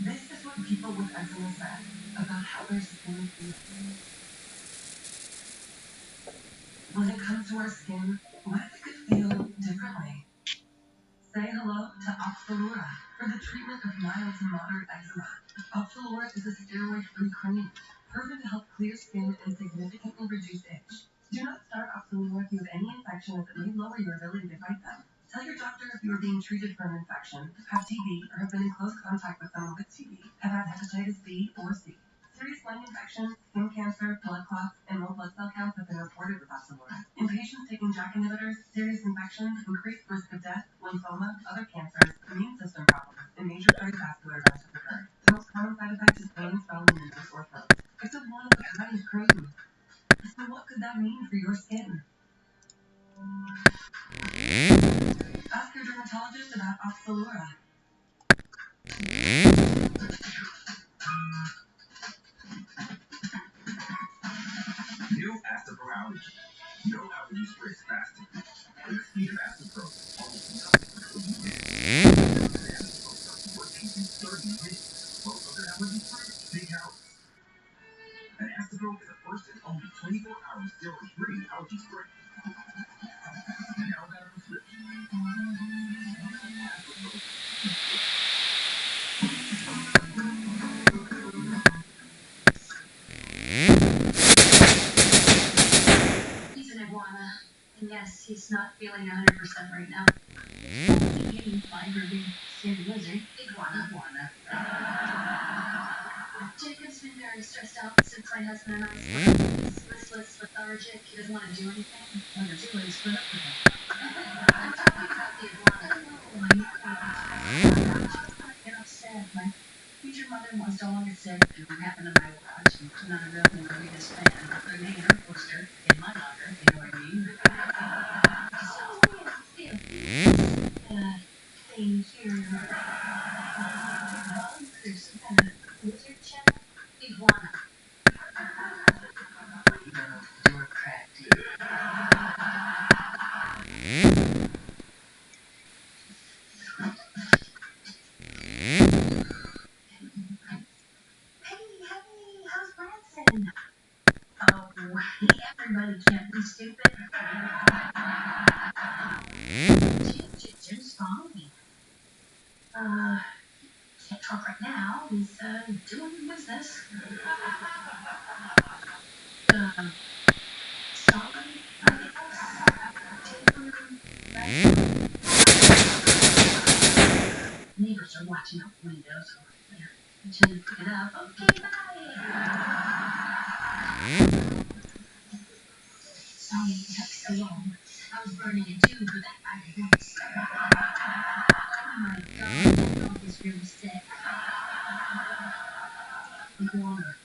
This is what people with eczema said about how their skin feels. When it comes to our skin, what if it could feel differently? Say hello to Ophthalura for the treatment of mild to moderate eczema. Ophthalura is a steroid-free cream, proven to help clear skin and significantly reduce itch. Do not start Ophthalura if you have any infection, as it may lower your ability to fight them. Tell your doctor if you are being treated for an infection, have TB, or have been in close contact with someone with TB, have had hepatitis B or C. Serious lung infections, skin cancer, blood clots, and low blood cell counts have been reported with Ophthalura. In patients taking JAK inhibitors, serious infections, increased risk of death, lymphoma, other cancers, immune system problems, and major cardiovascular events have occurred. The most common side effect is pain, swelling, and loose or throat. It's a one-of-a-kind cream. So what could that mean for your skin? Ask your dermatologist about Ophthalura. new Astapro allergy. No allergy sprays faster. With the speed of Astapro, almost nothing will be missed. Astapro starts working in 30 minutes. Most other allergy sprays take hours. And Astapro is the first and only 24-hour steroid-free allergy spray. Now got a prescription. He's an iguana. And yes, he's not feeling 100% right now. Getting fiber big skin lizard. Iguana. Jacob's been very stressed out since my husband and I split. He's listless, lethargic. He doesn't want to do anything. When the two ladies split up with him. I'm talking about the iguana. Get upset. My future mother-in-law's dog is sick, and what happened to my watch? And not a real thing to read this fan. Put me in her poster in my locker. You know what I mean? Thing here. Lizard channel? Iguana. You're cracked. Hey, how's Branson? Oh, everybody can't be stupid. Jim's following. Can't talk right now. He's doing business. Sorry, Neighbors are watching out the windows over there. Until you pick it up, okay, bye. Sorry it took so long. I was burning a tube for that bag of roots. Oh my god, that dog is really sick. Look on her.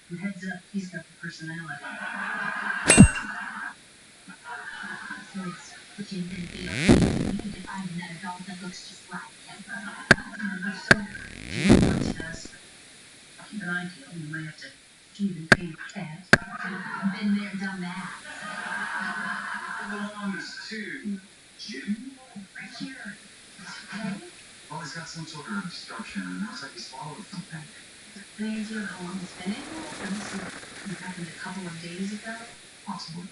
And heads up, he's got the personality. So it's looking to be you need to find another dog that looks just like him. She wants us. Keep an eye peeled, you might have to feed and pay the cat. Been there, done that. It belongs to Jim. Right here. Okay? Well, he's got some sort of obstruction, and it looks like he swallowed something. Any idea how long it's been in? This happened a couple of days ago. Possibly.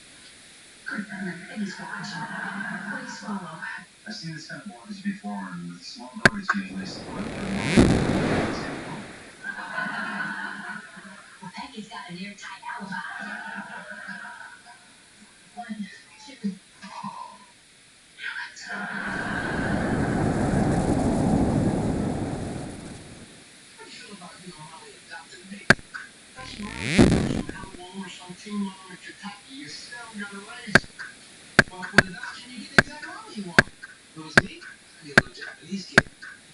Good, and he's watching. What do you swallow? I've seen this kind of blockage before, and with small dogs usually spoil their Well, Peggy's got an airtight alibi. 1, 2. How do you feel about Molly adopted me? That's right. How or some teen mom in Kentucky, you still gotta raise it. Well, with adoption, you get the exact mom you want. If it was me, I'd be a little Japanese kid.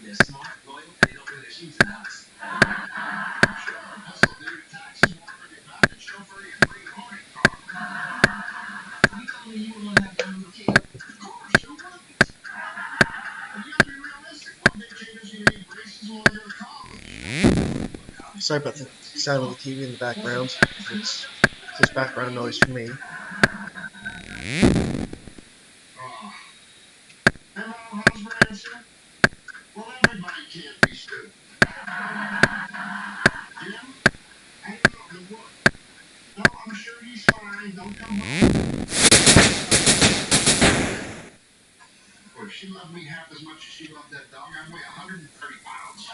They're smart, loyal, and they don't wear their shoes in the house. Sure, hustle, do your taxes, work on your back, and chauffeur your green Hornet car. You told me you were gonna have time with a kid. Of course, you're right. But you gotta be realistic. One day Jada's gonna need braces while you're in college. Sorry about the sound of the TV in the background. It's just background noise for me. Hello, how's Branson? Well, everybody can't be stupid. Jim? I don't know, the what? No, I'm sure he's fine. Don't come home. Well, if she loved me half as much as she loved that dog, I'd weigh 130 pounds.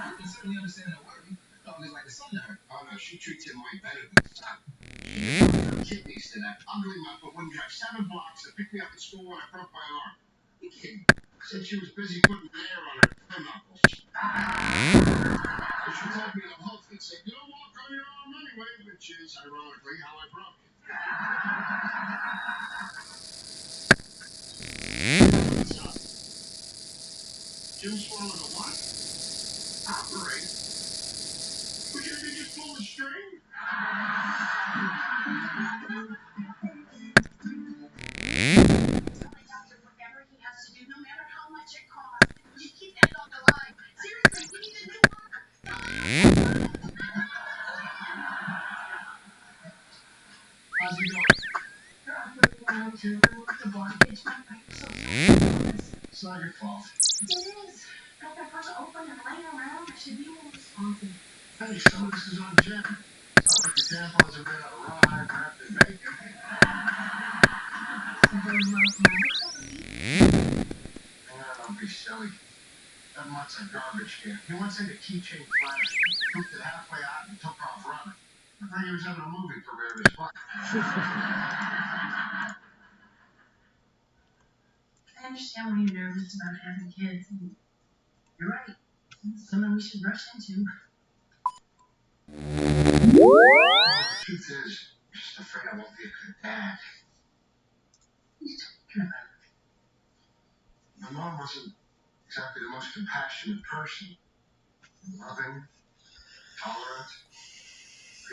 You can certainly understand her worry. The dog is like a son to her. Oh, no, she treats him way better than a son. She gave her kidneys to that ugly mutt that wouldn't drive 7 blocks to pick me up at school when I broke my arm. You kidding? Said she was busy putting hair on her knuckles. She told me to hook and said, you don't walk on your arm anyway, which is ironically how I broke it. What's up? Jim swallowed a what? Operate? Would you ever just pull the string? Tell my doctor whatever he has to do, no matter how much it costs. Just keep that dog alive. Seriously, we need a new one. How's he doing? I'm to remove the blockage. I'm so sorry. It's not your fault. It is. Got that person open and laying around. I should be more responsive. Hey, so this is on Jim. Sounds like the tampons have been on a ride wrapped in bacon. Don't be silly. That mutt's a garbage can. He once had a keychain flash, pooped it halfway out, and took off running. I thought he was having a movie career in his butt. I understand why you're nervous about having kids. And you're right. It's something we should rush into. The truth is, I'm just afraid I won't be a good dad. He's talking about My mom wasn't exactly the most compassionate person. Loving, tolerant,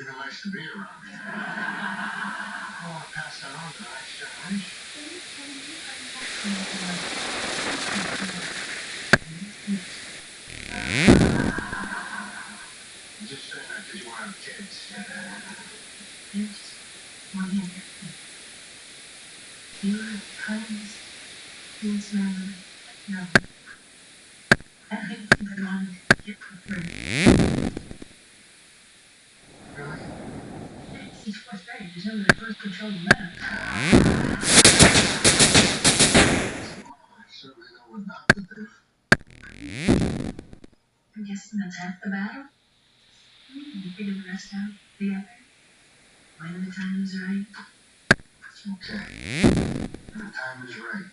even nice to be around. I want to pass that on to the next generation. I'm just saying that because you want to have kids. There's just one thing. You're the kindest, coolest man I know. I think I wanted to get for free. Really? He's frustrated. He's under the first control of that. I certainly know what not to do. I'm guessing that's half the battle. You figure the rest out together. When the time is right. Okay. The time is right.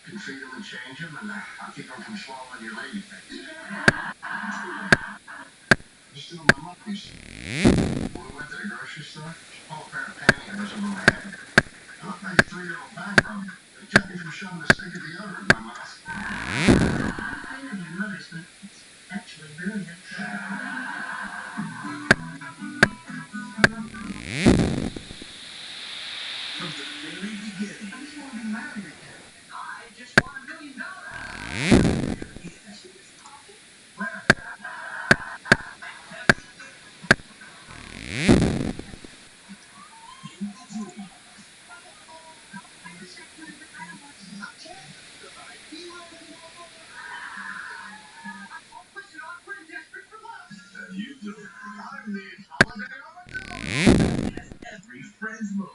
You can feed them and change them, and I'll keep them from swallowing your lady face. You still my monkeys. When we went to the grocery store, she pulled a pair of pantyhose over my head. I looked like a 3-year-old back rub. They kept me from shoving a stick of deodorant in my mouth. I know your mother's, but it's actually brilliant. From the very beginning, I just want to be married again. I just want $1 million. Yes. Where? You do. I need holiday on my Yes, every friend's moment.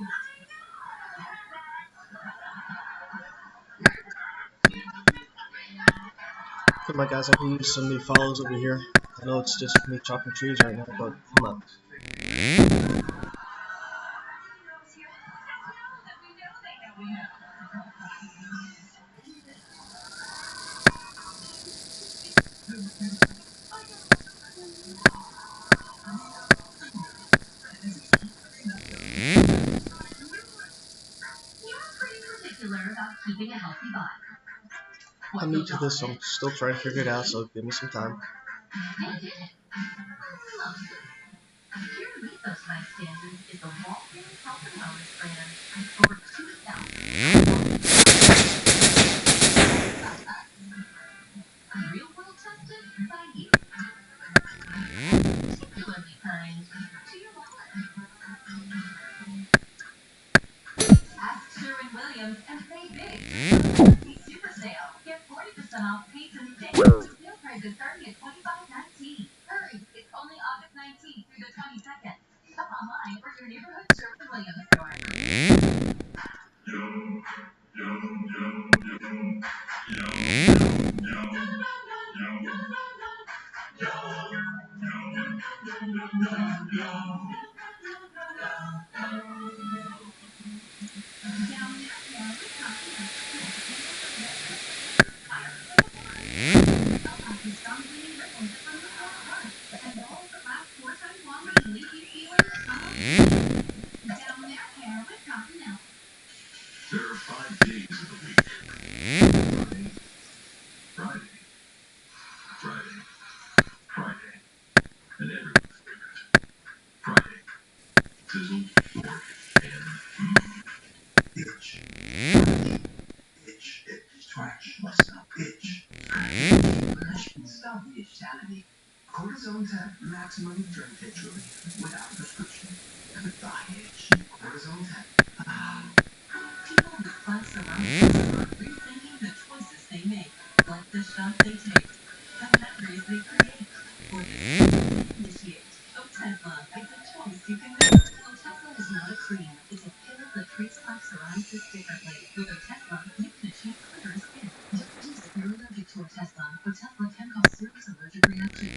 Come on, guys, I can use some new follows over here. I know it's just me chopping trees right now, but come on. You're pretty particular about keeping a healthy body. I'm new to this, so I'm still trying to figure it out, so give me some time. They did it. Mostly. Here to meet those high standards is the Walking Health and Wellness brand. Over 2,000 real world tested by you. Particularly kind to your wallet. Ask Sherwin-Williams and save big. The Super Sale. Get 40% off paints and stains. Sale prices starting at $25.19. Hurry! It's only August 19th through the 22nd. Shop online or your neighborhood Sherwin-Williams store. There are 5 days of the week. Friday, Friday, Friday, and everyone's favorite. Friday. Sizzle, fork, and itch. Itch. Scratch. Myself. Itch. Stop the itchality. Cortisone tab. Maximum drug itch relief. Without prescription. Goodbye itch. Cortisone tab. People with plaques around the are rethinking the choices they make, like the shot they take, the memories they create, or the decisions they initiate. Otezla is a choice you can make. Otezla is not a cream. It's a pill that treats plaque psoriasis differently. With Otezla, you can achieve clearer skin. Don't use if you're allergic to Otezla. Otezla can cause serious allergic reactions.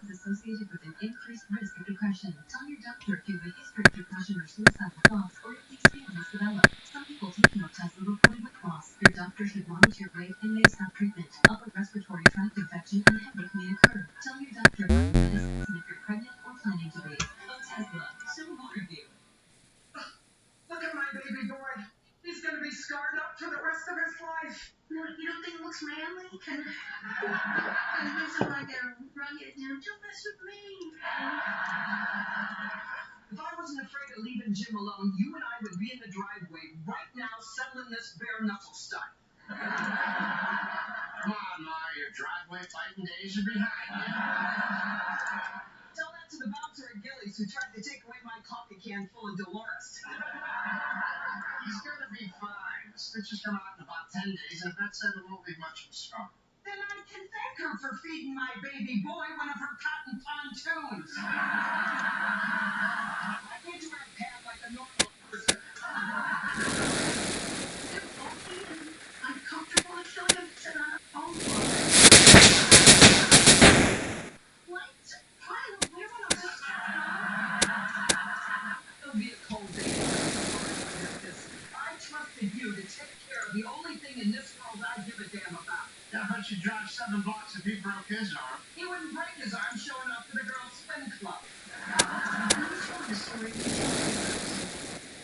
Is associated with an increased risk of depression. Tell your doctor if you have a history of depression or suicidal thoughts, or if these feelings develop. Some people taking Otezla reported weight loss. Your doctor should monitor your weight and may stop treatment. Upper respiratory tract infection and headache may occur. Tell your doctor about your medicines and if you're pregnant or planning to be. Otezla, show more of you. Look at my baby boy. He's gonna be scarred up for the rest of his life. No, you don't think it looks manly? Can you look like a rugged, don't mess with me. If I wasn't afraid of leaving Jim alone, you and I would be in the driveway right now settling this bare knuckle stuff. Come on, Ma, your driveway fighting days are behind you. Tell that to the bouncer at Gillies who tried to take away my coffee can full of Dolores. He's gonna be fine. The stitches come out in about 10 days, and that said, it won't leave much of a scar. Then I can thank her for feeding my baby boy one of her cotton pontoons. I need to wear a pad like a normal person. They're bulky and uncomfortable and showing up sit on a phone. What? Fine, wear one of those. It'll be a cold day I give a damn about? Yeah, but you drive 7 blocks if he broke his arm. He wouldn't break his arm showing up to the girls' swim club. Who's told the story you tell me?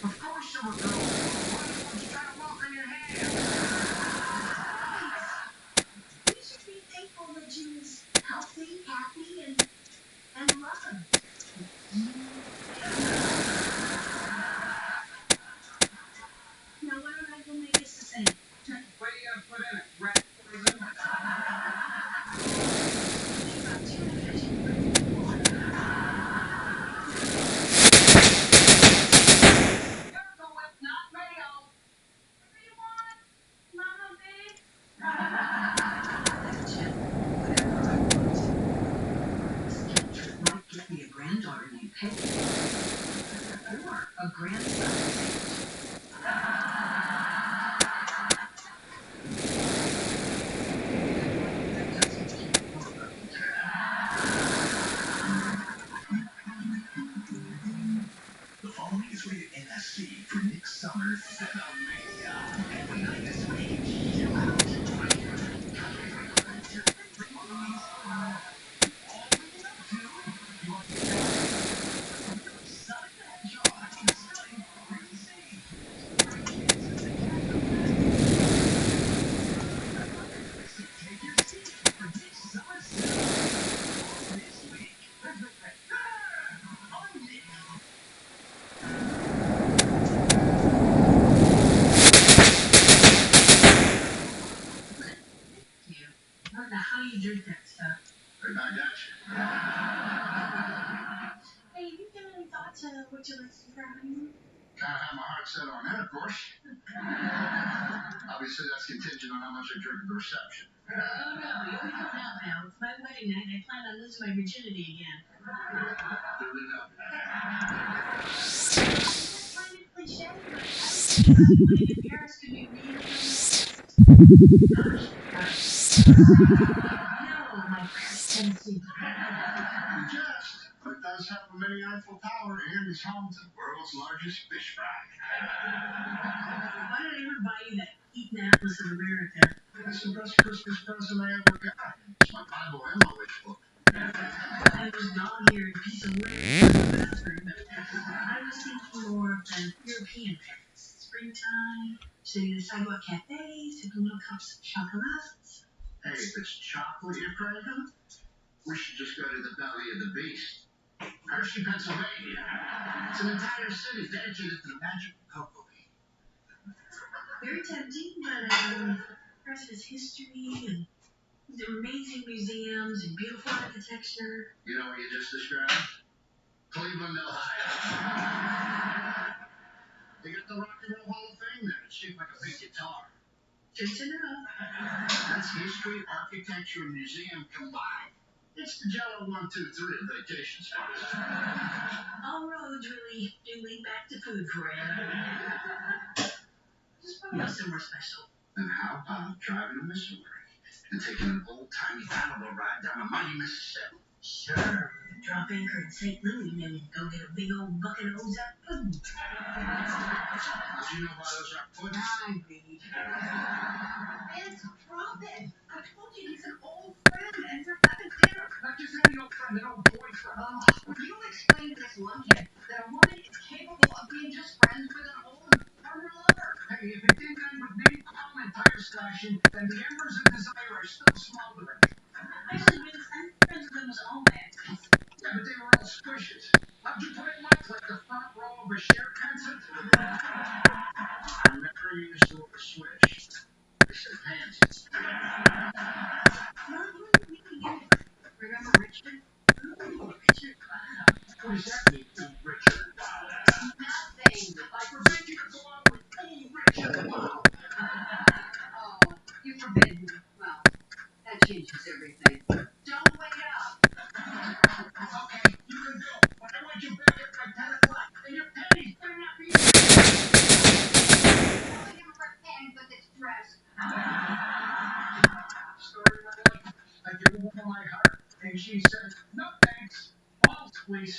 Of course there were girls. Why would you try to walk on your hands? You should be thankful that you was healthy, happy, and loved. Now, what am I going to make us to say? What do you gotta put in it? Rat poison? Think about tuna fish and drinking water. Miracle Whip, not mayo. What do you want, Mama Big? Check whatever I want. This cat trip might get me a granddaughter named Peggy. Or a grandson. The following is rated NSC for Nick Summer Cinemania. Every night this week, chill out. All leading up to your Sonic the Hedgehog starring crazy. So take your seat for Nick Summer Cinemania this week. On Nick. You. I don't know how you drink that stuff. Hey, my Dutch. Hey, have you given any thought to what you like to do for our honeymoon? Kind of have my heart set on that, of course. Obviously, that's contingent on how much I drink at the reception. Oh, no, you can come out now. It's my wedding night, and I plan on losing my virginity again. Duly noted. That's kind of cliche, but I was thinking about the wedding in Paris could be really romantic. No, my friend, Tennessee. You jest, but it does have a mini Eiffel Tower and is home to the world's largest fish fry. Why did I ever buy you that Eaton Atlas of America? That's the best Christmas present I ever got. It's my Bible and my wish book. I was dog-eared piece of wood in the bathroom, but I was thinking more of the European Paris. Springtime, sitting in the sidewalk cafes, sipping little cups of chocolates. Hey, if it's chocolate you're craving, we should just go to the belly of the beast. Hershey, Pennsylvania. It's an entire city dedicated to the magic of cocoa bean. Very tempting, but Paris has history and amazing museums and beautiful architecture. You know what you just described? Cleveland, Ohio. They got the Rock and Roll Hall of Fame there. It's shaped like a big guitar. Good to know. That's history, architecture, and museum combined. It's the Jello 1, 2, 3 of vacation spots. All roads really do lead back to food for you. Just put me somewhere special. And how about driving to Missouri and taking an old-timey animal ride down the mighty Mississippi? Sure. Drop anchor in St. Louis and then go get a big old bucket of Ozark pudding. Did you know about Ozark pudding? I read. It's Robin. I told you he's an old friend and you're having dinner. Not just any old friend, an old boyfriend. You explain to this lunkhead that a woman is capable of being just friends with an old former lover. Hey, if it didn't end with napalm and tire slashing, then the embers of desire are still smoldering. Actually, Vince, I'm friends with almost all my exes. Yeah, but they were all squishes. How'd you put it, Mike? Like the front row of a share concert? I never used the word swish. I said pansies. No, you wouldn't meet me anyway. Remember Richard? Ooh, Richard, wow. What does that mean, Richard? Nothing. I forbid you to go out with old Richard. Oh, you forbid me. Well, that changes everything. Don't wait up. Okay, you can go, but I want you back at like 10 o'clock, and your pennies better not be... Telling him for pennies with this dress. Story of my life. I gave a woman my heart, and she said, no thanks. Balls, please.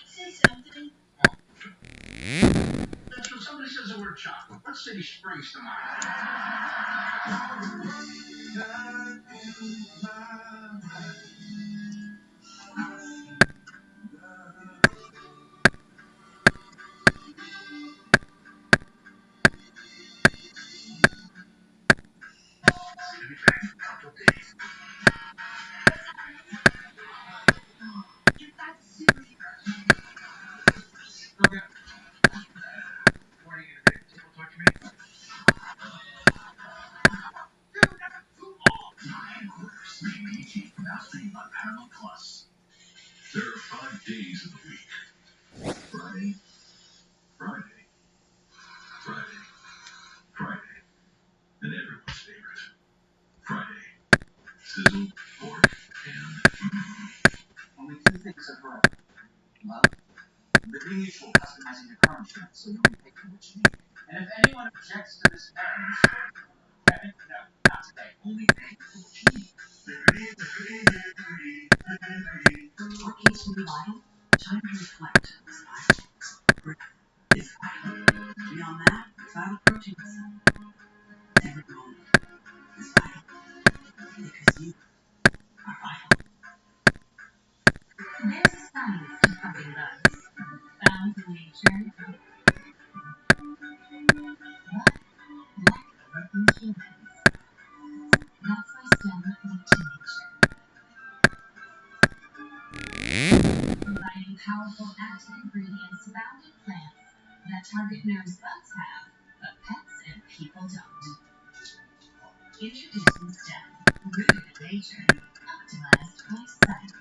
Say something. That's when somebody says the word chocolate. Let's say city springs to mind. Get that superhero. Okay. What are you gonna do? Table torch me? Dude, that's too old. Headquarters, PG, now streaming on Paramount Plus. There are 5 days of the week. Friday, Friday, Friday, Friday, and everyone's favorite. Friday. Sizzle, pork, and Only two things are forever. Love, living mutual, customizing your car insurance so you only pay for what you need. And if anyone objects to this marriage, Kevin, no, not today. Only pay for what you need. What needs to be vital? Time to reflect. Breath is vital. Beyond that, vital proteins. Every moment is vital because you are vital. There's science to something bugs. Found in nature. What? Like in humans. That's why STEM looked to nature. Combining powerful active ingredients found in plants that target nerves bugs have, but pets and people don't. Introducing STEM, rooted in nature, optimized by science.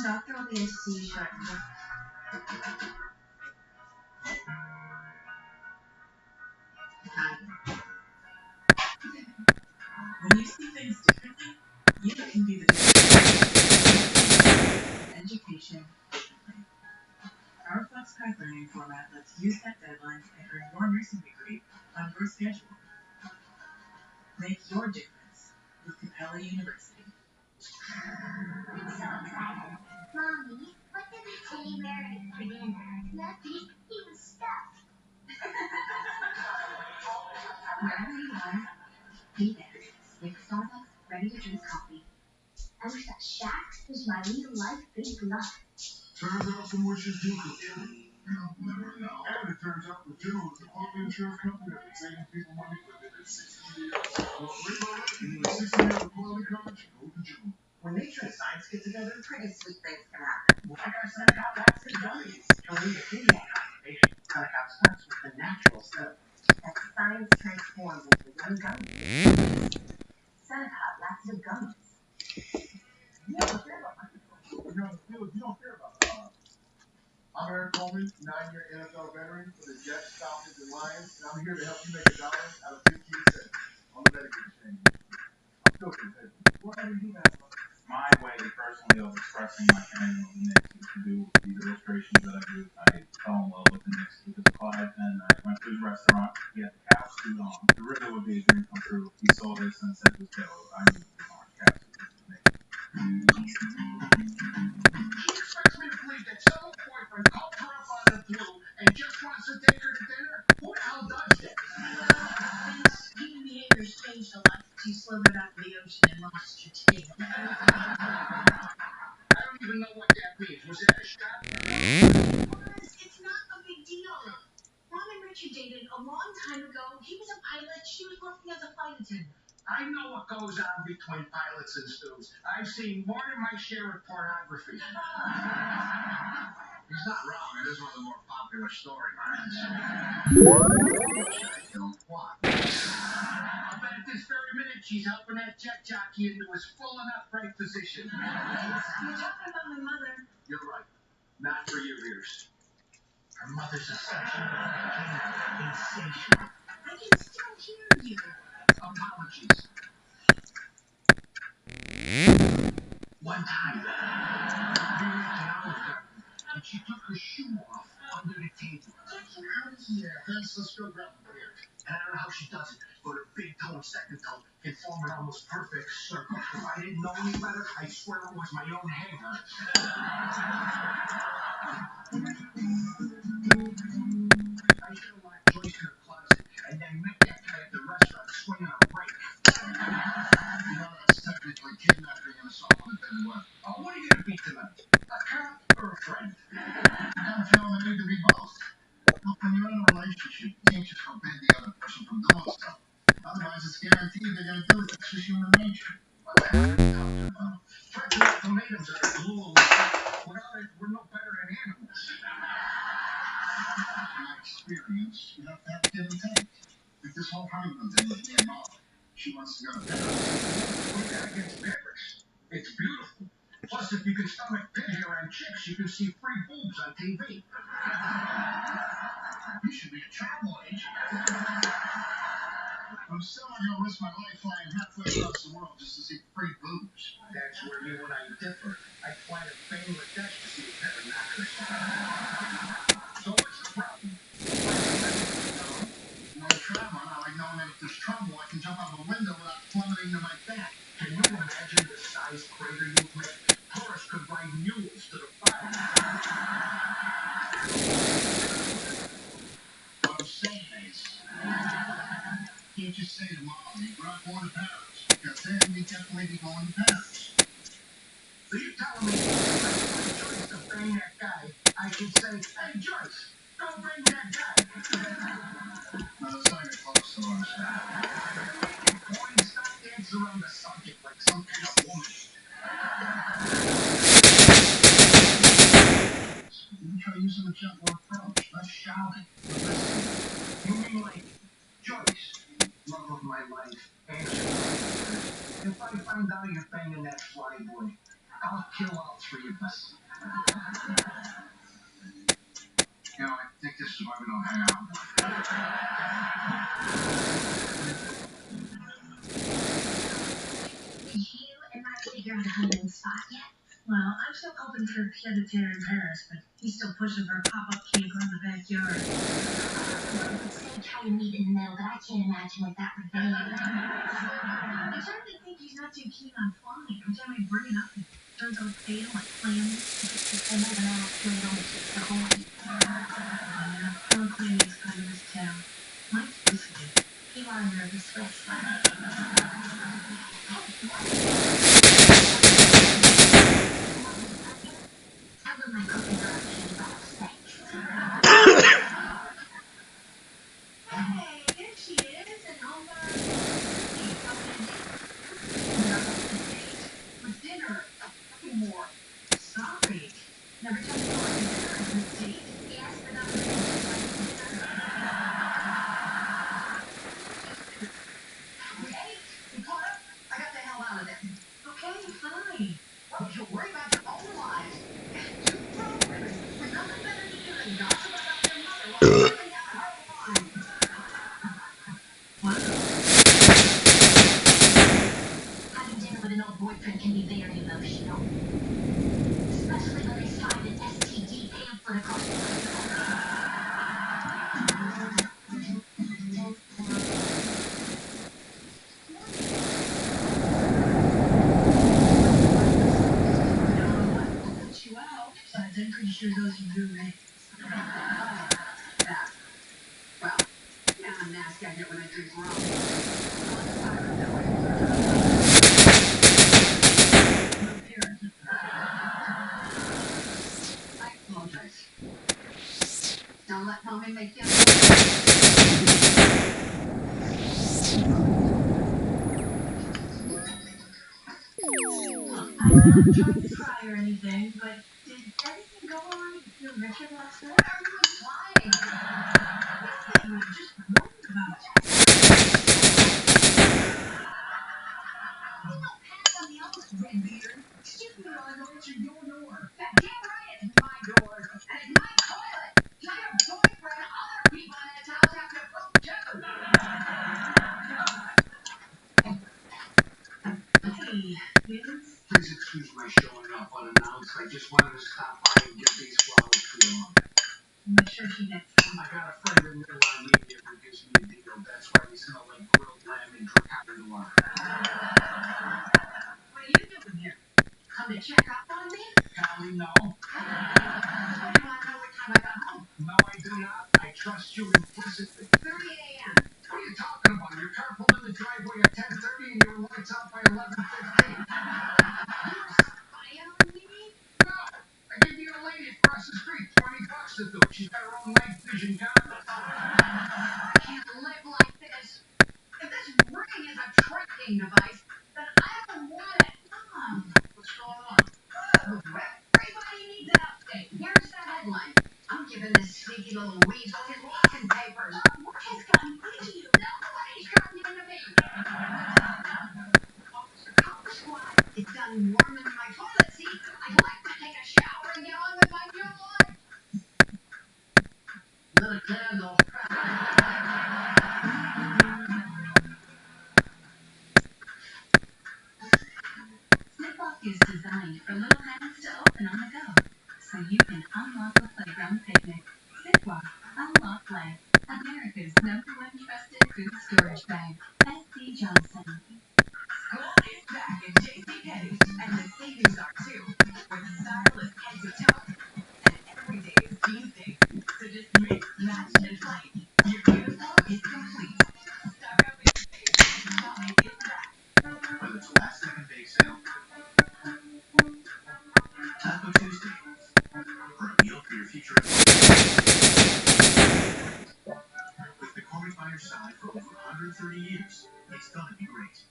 Doctor will be in to see you shortly. When you see things differently, you can be the difference. Education differently. Our FlexPath learning format lets you set deadlines and earn your nursing degree on your schedule. Make your difference with Capella University. I'm so excited. Mommy, what did the teddy bear eat for dinner? Nothing. He was stuffed. Wherever you are, be there. With Starbucks ready-to-drink coffee. I wish that Shaq was my real-life big bluff. Turns out some wishes do come true. You'll never know. And it turns out the General is a quality insurance company that's been saving people money for nearly 60 years. Well, remember, nearly 60 years of quality coverage, go to General. When nature and science get together, Pretty sweet things can happen. like our Senegal vaccine gummies. To lead a kidney constipation, Senegal starts with the natural stuff that science transforms into young gummies. Senegal laxative gummies. You don't care about my people. You're on the field, you don't care about I'm Eric Coleman, 9-year NFL veteran for the Jets, Falcons, and Lions, and I'm here to help you make $1 out of 15 cents on the Medicare exchange. I'm still convinced. What do you do that? My way, personally, of expressing my commitment with the Knicks is to do these illustrations that I do. I fell in love with the Knicks because of Clyde, and I went to his restaurant. He had the cow suit on. It really would be a dream come true. He saw this and said to his tailor, I need an orange cow suit. She expects me to believe that some boyfriend called her up out of the blue and just wants to take her to dinner? Who the hell does that? Human behavior's changed a lot since you floated out of the ocean and lost your tail. I don't even know what that means. Was that a shot? It's not a big deal. Ron and Richard dated a long time ago. He was a pilot. She was working as a flight attendant. I know what goes on between pilots and stews. I've seen more than my share of pornography. He's not wrong. It is one of the more popular storylines. I don't want. I bet at this very minute she's helping that jet jockey into his full and upright position. You're talking about my mother. You're right. Not for your ears. Her mother's a section. Insatiable. I can still hear you. Apologies. One time, we went to Olive Garden, and she took her shoe off under the table. Get him out of here. Thanks, let's go grab a beer. And I don't know how she does it, but her big toe and second toe can form an almost perfect circle. If I didn't know any better, I swear it was my own hanger. relationship, you can't just forbid the other person from doing stuff. Otherwise, it's guaranteed they're going to do it. That's just human nature. What the hell are you talking about? Fresh ultimatums are a rule. Without it, we're no better than animals. In my experience, you have to have give and take. Like this whole honeymoon thing with me and Molly. She wants to go to Paris. What do you got against Paris? It's beautiful. Plus, if you can stomach pin hair and chicks, you can see free boobs on TV. You should be a travel agent. I'm still not going to risk my life flying halfway across the world just to see free boobs. That's where you and I differ. I fly to Bangladesh to see a pair of knockers. So what's the problem? When I'm traveling, I like knowing that if there's trouble, I can jump out of a window without plummeting to my death. Can you imagine the size crater you'd make? Tourists could ride mules to the bottom. What I'm saying is, you can't just say to Mom, we're not going to Paris, because then we definitely be going to Paris. So you're telling me if I want Joyce to bang that guy, I should say, hey Joyce, go bang that guy. No, that's not even close to what I'm saying. Boy, stop dancing around the subject like some kind of woman. You try using a gentler approach, less shouting, listening. You mean like Joyce, love of my life, answer my prayers. If I find out you're banging that fly boy, I'll kill all three of us. You know, I think this is why we don't hang out. Did you and I figure out a honeymoon spot yet? Well, I'm still hoping for pied-à-terre in Paris, but he's still pushing for a pop-up camper in the backyard. We could say try to meet in the middle, but I can't imagine what that would be. I'm starting to think he's not too keen on flying. Every time I bring it up, it turns out pale like clammy. And moving out, doing it only keeps the whole. Yeah, poor clammy is kind of his town. Mine's whiskey. You are a nervous wrestler. Tell him my cooking girl came about sex. Hey, there she is, and all our with dinner. Nothing more. Sorry. Never told you what dinner is this date. Yes, but not really. Okay, you caught up? I got the hell out of there. Okay, fine. Well, you worry about your own lives. Two grown women with nothing better to do than gossip about their mother while they're living down her line. Wow. Having dinner with an old boyfriend can be very emotional. Especially when they find an STD pamphlet across the I'll put you out, but I'm pretty sure those are your rates. That. Well, yeah, I'm nasty. I get when I drink rum. No parent. I apologize. Don't let mommy make you. I'm not trying to cry or anything, but did anything go on with your record last night? Everyone's flying. Nothing. I'm just worried about it. There's no pants on the outlet, Redbeard. Excuse me while I go answer your door. That damn right it's my door. And it's my toilet. I have a boyfriend, other people in this house have to poop too. Hey, Vince. Please excuse my showing up unannounced. I just wanted to stop by and give these flowers to your mother. Make sure she gets some. I got a friend in Middle Media who gives me a deal. That's why they smell like grilled lamb and Dracula Noir. What are you doing here? Come to check up on me? Golly, no. You want to know what time I got home? No, I do not. I trust you implicitly. 3 a.m. What are you talking about? Your car pulled in the driveway at 10:30 and your lights out by 11:15. You were spying on me? No, I gave the old lady across the street $20 to do it. She's got her own night vision cameras. #1 trusted food storage bag. S.C. Johnson. School is back at JCPenney, and the savings are too, where the style is head to toe, and every day is jeans day. So just mix, match, and play. Your uniform is complete. Stock up in today. Shopping is back. Whether it's a last second bake sale, Taco Tuesday, or a meal for your future with McCormick by your side for over 130 years, it's gonna be great.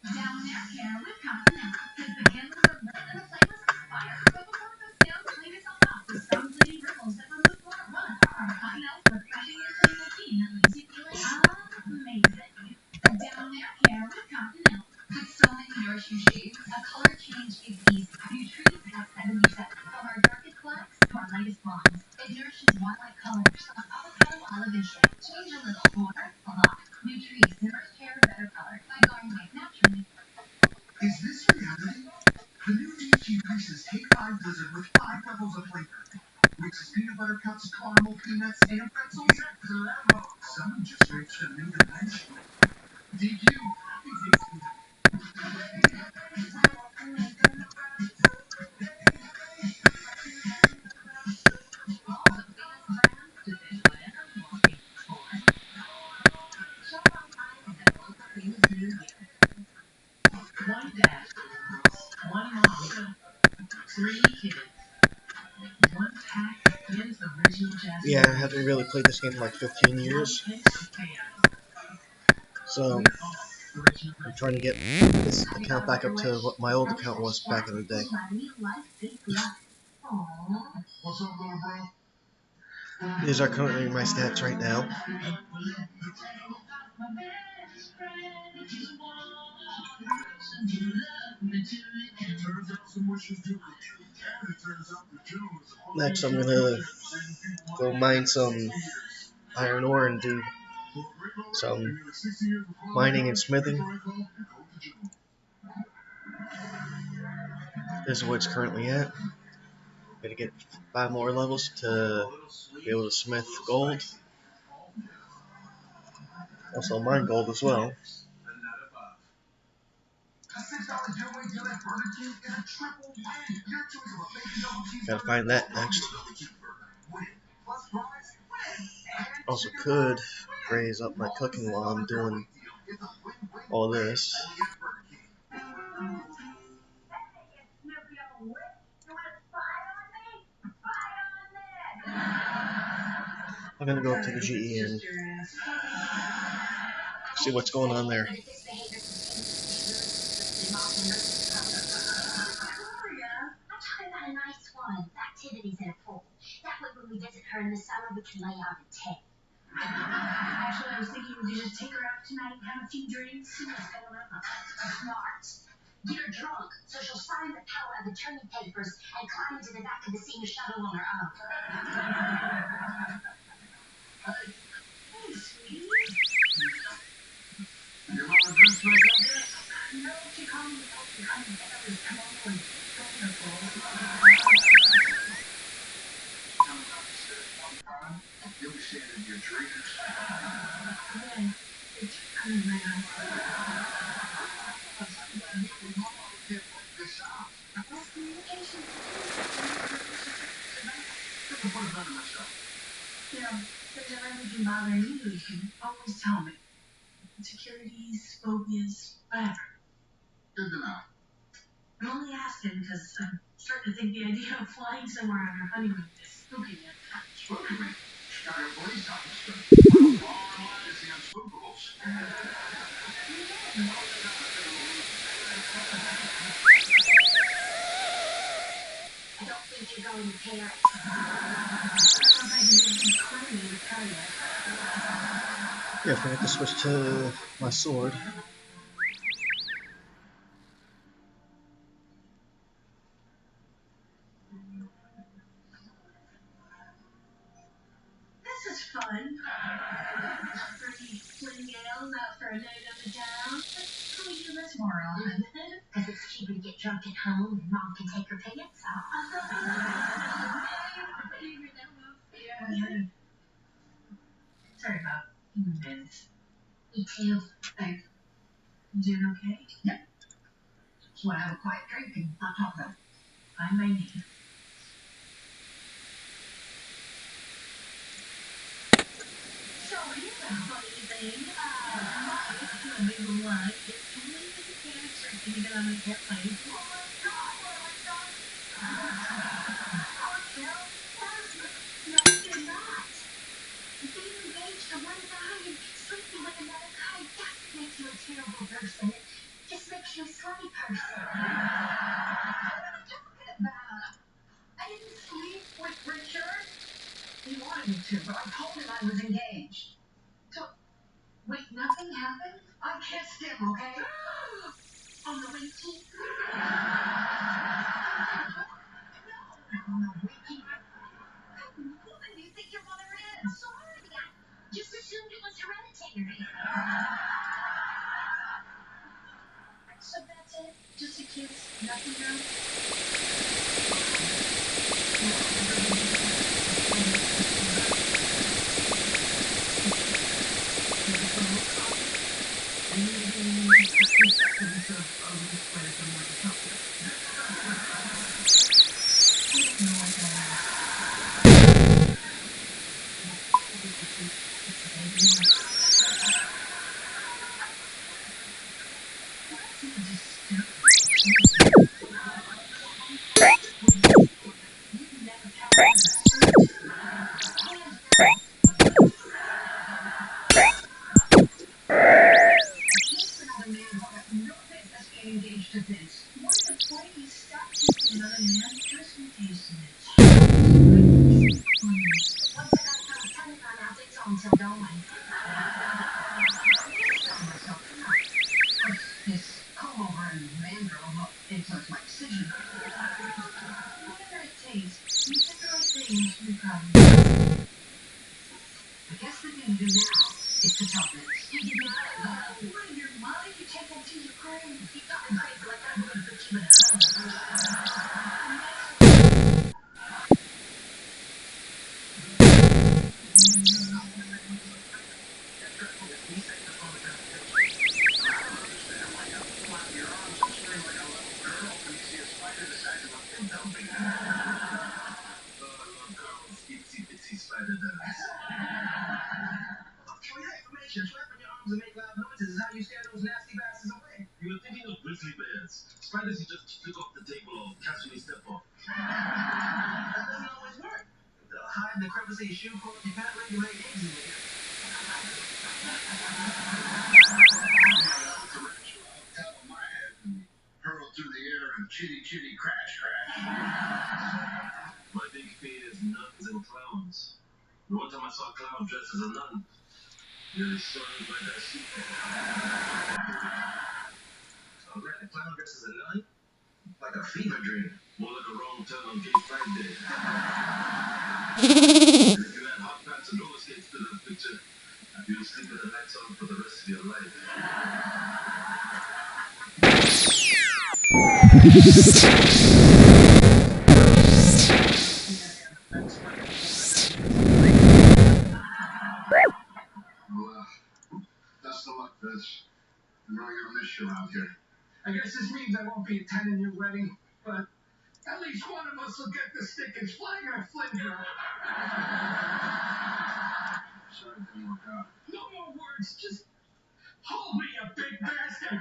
Down there, Karen, we've come to now, because the candles are lit and the flavors are fire. But before it goes down, clean yourself off with some cleaning ripples that remove more run. From hot melt, refreshing and clean routine that leaves you feeling amazing. Down there, Karen, we've come to now. With so many nourishing shades, a color change is easy. Nutrice has 77, from our darkest blacks to our lightest blondes. It nourishes wildlife colors, from avocado, olive, and shade. Change a little, or a lot. Nutrice, first hair, better color. By going white naturally. Is this reality? The new DQ Reese's Take 5 Blizzard with 5 levels of flavor. Mixes peanut butter cups, caramel, peanuts, and pretzels. Clever. Someone just reached a new dimension. DQ. It takes me All the famous brands to fit whatever you're looking for. Shop online at local famous near you. One dad, one mom, 3 kids, one pack Ken's original jazz. Yeah, I haven't really played this game in like 15 years, so I'm trying to get this account back up to what my old account was back in the day. What's up, little bro? These are currently my stats right now. Next, I'm gonna go mine some iron ore and do some mining and smithing. This is where it's currently at. Gotta get 5 more levels to be able to smith gold. Also mine gold as well. Gotta find that next. Also could raise up my cooking while I'm doing all this. I'm gonna go up to the GE and see what's going on there. A nice one. Activities in a pool. That way when we visit her in the summer, we can lay out a tent. Actually, I was thinking we could just take her out tonight, have a few drinks, and just go around. Smart. Get her drunk, so she'll sign the power of attorney papers and climb into the back of the senior shuttle on her own. Hey, sweetie. Your mama dressed like that yet? No, she called me very small and wonderful. You'll be seeing in your dreams. Yeah, it's kind of mad. That's communication. You know, if there's ever anything bothering you, you can always tell me. Insecurities, phobias, whatever. Good to know. I'm only asking because I'm starting to think the idea of flying somewhere on our honeymoon is spooky me. Spooky me. Chicago police officer. Long legacy on spookables. I don't think you're going to Paris. I don't know if I can even claim you to tell you. Yeah, I forgot to switch to my sword. This is fun. Pretty fling gales out for a night on the town. Can we do this more often? Because it's cheaper to get drunk at home and Mom can take her pants off. Yeah. Sorry, Bob. Vince. Me too. Thanks. You doing okay? Yep. Just want to have a quiet drink and not talk about it. I may need. So here's a funny thing. My big one is totally disappeared searching to get on an airplane. Oh my god, what have I done? Oh, Jill, no, you're not. Being engaged to one guy and sleeping with another guy doesn't make you a terrible person. It just makes you a slutty person. What are you talking about? I didn't sleep with Richard. He wanted me to, but I told him I was engaged. So, wait, nothing happened? I kissed him, okay? On the wiki? On the wiki. What woman do you think your mother is? Sorry, I just assumed it was hereditary. So that's it? Just a kiss? Nothing else? Another man who has no business being engaged to Vince. Please stop kissing another man. Trust me, Jason. Once I got some tennis on out, it's on till dawn. This comb-over and man-girl look influenced my decision. Whatever it takes, you said the right thing. No problem. I guess the thing to do now is to tell Vince. You did not. What in your mind? You take that to your grave. You talking crazy like I'm going to put you in a hole. For your information, flapping your arms and make loud noises is how you scare those nasty bastards away. You were thinking of grizzly bears. Spiders you just took off the table or casually step off. That doesn't always work. They'll hide in the crevice of your shoe, pull up your pant leg, and lay eggs in there. Tarantula up top of my head and hurl through the air and chitty chitty crash crash. My big fear is nuns and clowns. The one time I saw a clown dressed as a nun, nearly started by that sheep. Oh, right, a clown dressed as a nun? Like a fever dream. More like a wrong turn on Gay Pride Day. If you add hot pants and roller skates to that picture, you'll sleep with the lights on for the rest of your life. Well, best of luck, Vince. I'm really gonna miss you around here. I guess this means I won't be attending your wedding, but at least one of us will get the stickers flying in a flint girl. Sorry it didn't work out. No more words, just hold me, you big bastard.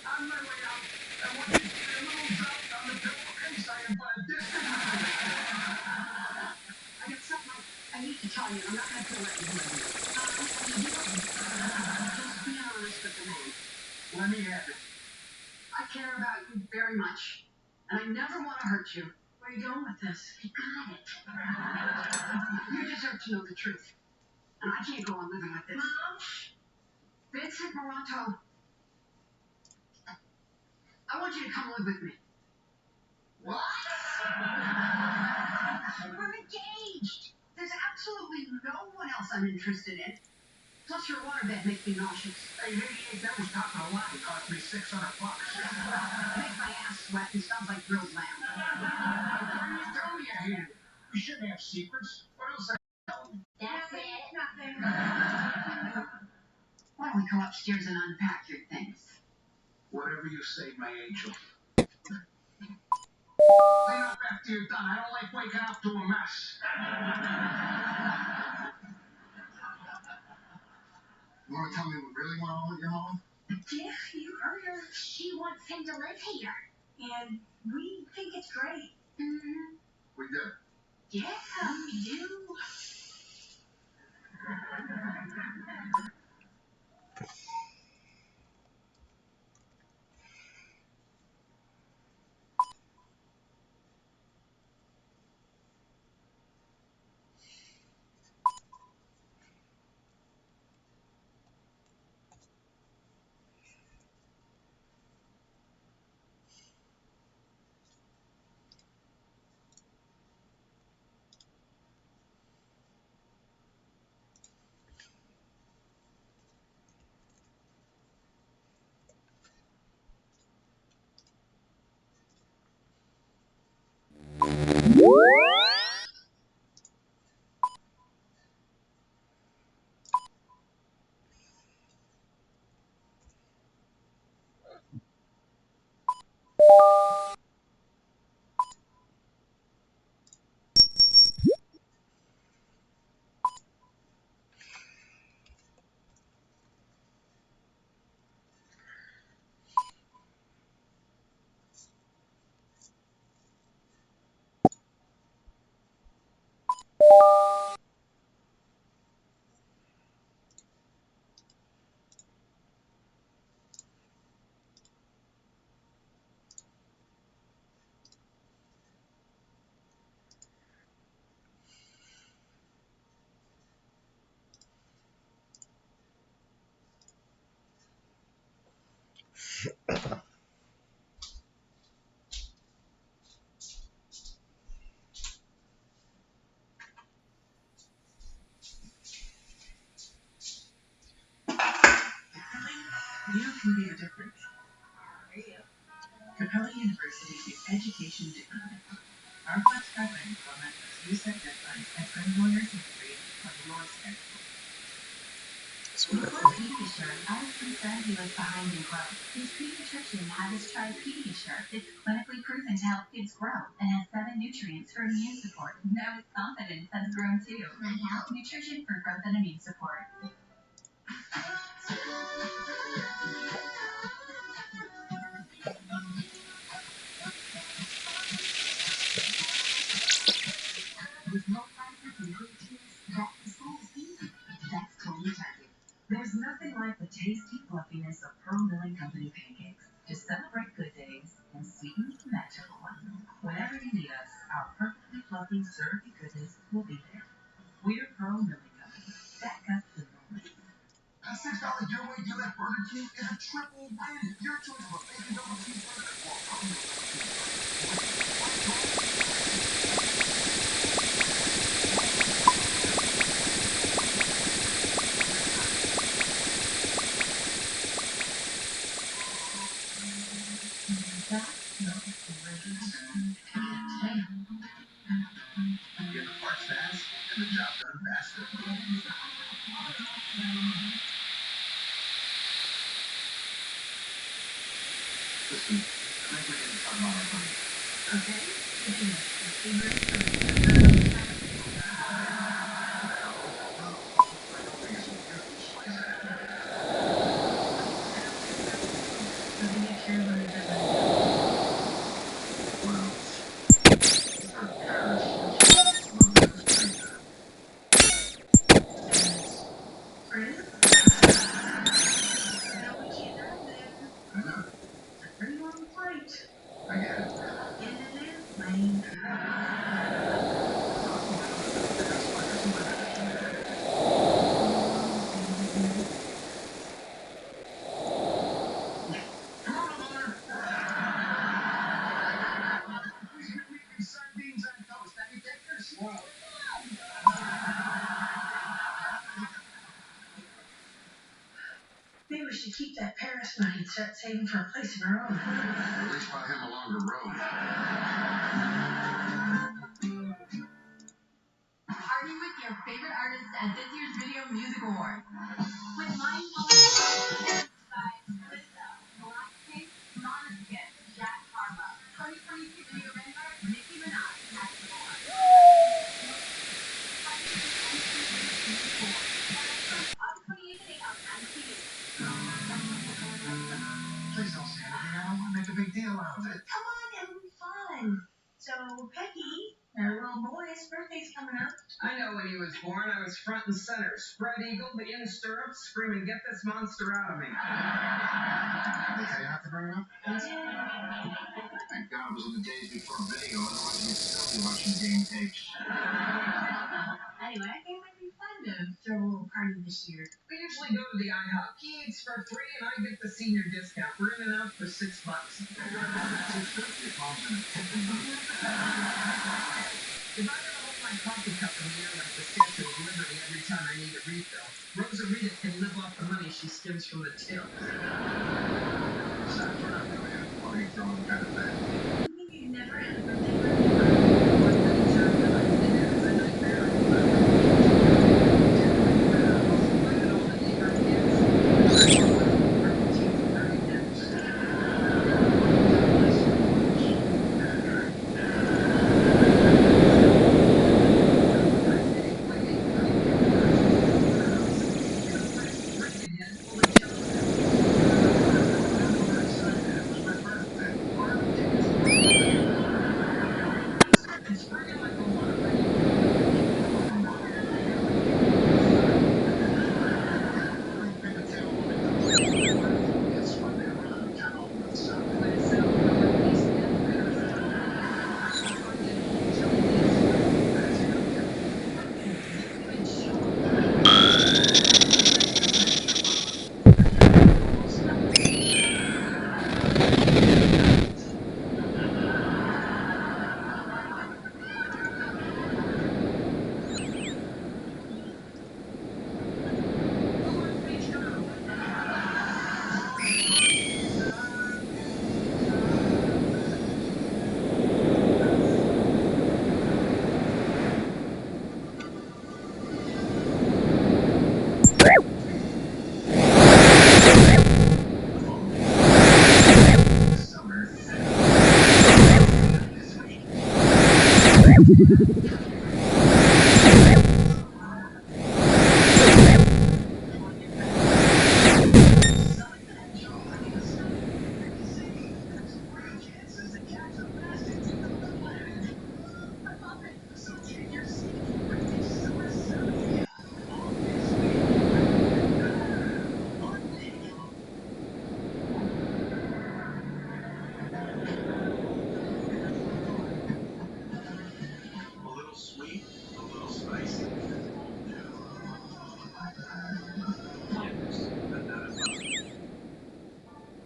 On my way out, I want you to get a little drop on the pillowcase I am by distance. I got something I need to tell you. I'm not going to let you do it. Just be honest with the man. Let me have it. I care about you very much, and I never want to hurt you. Where are you going with this? You got it. You deserve to know the truth, and I can't go on living like this. Mom? Vincent Moronto, I want you to come live with me. What? We're engaged. There's absolutely no one else I'm interested in. Plus, your waterbed makes me nauseous. Hey, maybe that was top of the line. It cost me $600. It makes my ass sweat and sounds like grilled lamb. Why didn't you tell me I hated it? You shouldn't have have secrets? What else? That's it. Nothing. Why don't we go upstairs and unpack your things? Whatever you say, my angel. Clean up after you're done. I don't like waking up to a mess. You want to tell me what really went on with your mom? Yeah, you heard her. She wants him to live here. And we think it's great. Mm-hmm. We did. Yeah, we do. You can be the difference. Capella University is education differently. Our flex program format lets you set deadlines and earn more nursing degrees on your schedule. Before Pediasure, I was concerned he was behind in growth. His pediatrician had us try Pediasure. It's clinically proven to help kids grow and has 7 nutrients for immune support. Now his confidence has grown too. Nutrition for growth and immune support. With low fiber and proteins, back to school is easy. That's totally target. There's nothing like the tasty fluffiness of Pearl Milling Company pancakes to celebrate good days and sweeten magical ones. Whenever you need us, our perfectly fluffy syrupy goodness will be there. We're Pearl Milling Company. Back up the moment. A $6 giveaway deal at Burger King is a triple win. Your choice of a bacon double cheeseburger or a Pearl Milling Get the parts fast and the job done faster. Listen, I think we need to talk about our money. Okay? I don't think it's huge. Why is that? Well, her Paris is a little bit of a stranger. I know. Pretty long flight. I get it. In an airplane. That's why there's a limit. Come on, mother. We can sardines on toast. Any takers? Maybe we should keep that Paris money and start saving for a place of our own. At least buy him a longer road. your favorite artists at this year's Video Music Awards. With mind-blowing by Lizzo, Runescape, Runescape, Jack Harlow, 2022 Video Renner, Nicki Minaj, and more. August 28th at 8 on MTV. Please don't say anything. I don't want to make a big deal out of it. Come on, it'll be fun. So, Becky, our little boy's birthday's coming up. I know when he was born, I was front and center, spread eagled in stirrups, screaming, "Get this monster out of me!" Did they tell you not to bring it up? Thank God it was in the days before video, otherwise we'd still be watching game tapes. Anyway, I think it might be fun to throw a little party this year. We usually go to the IHOP. He eats for free, and I get the senior discount. We're in and out for $6. Your mom's in a tipping mood. If I ever hold my coffee cup in the air like the Statue of Liberty every time I need a refill, Rosa Rita can live off the money she skims from the till. Besides, we're not really a party throwing kind of thing. You mean you never had a birthday party?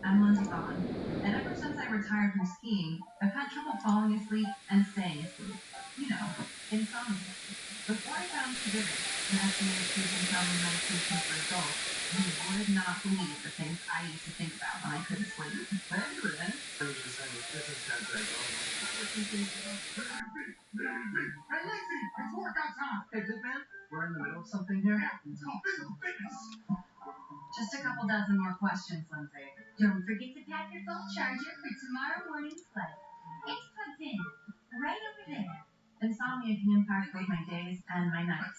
I'm Lindsay Vaughn, and ever since I retired from skiing, I've had trouble falling asleep and staying asleep. You know, insomnia. Before I found Civic, an estimated sleep insomnia medication for adults, you would not believe the things I used to think about when I couldn't sleep. Hey, Lacey, it's workout time. Hey, good man, we're in the middle of something here. Let's go physical fitness. Just a couple dozen more questions, Lindsay. Don't forget to pack your phone charger for tomorrow morning's flight. It's plugged in, right over there. Insomnia can impact both my days and my nights.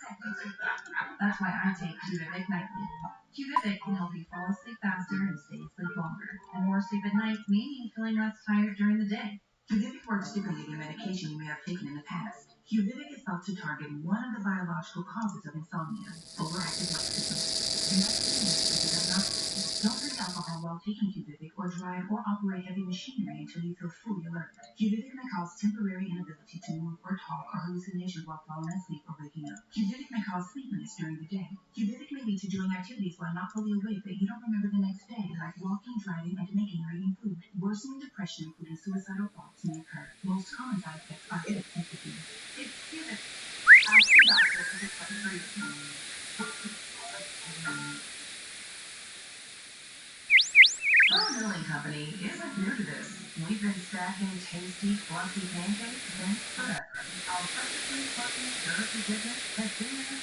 That's why I take Qvivic nightly. Qvivic can help you fall asleep faster and stay asleep longer, and more sleep at night, meaning feeling less tired during the day. Qvivic works differently than medication you may have taken in the past. Qvivic is thought to target one of the biological causes of insomnia, overactive nervous system. You might think this is diagnostic. Don't drink alcohol while taking Qvivic or drive or operate heavy machinery until you feel fully alert. Qvivic may cause temporary inability to move or talk or hallucinations while falling asleep or waking up. Qvivic may cause sleepiness during the day. Qvivic may lead to doing activities while not fully awake that you don't remember the next day, like walking, driving, and making or eating food. Worsening depression, including suicidal thoughts, may occur. Most common side effects are headache and fatigue. It's Qvivic. Ask your doctor if it's right for you. Our milling company isn't new to this. We've been stacking tasty, fluffy pancakes since forever. Our perfectly fluffy, syrupy goodness has been there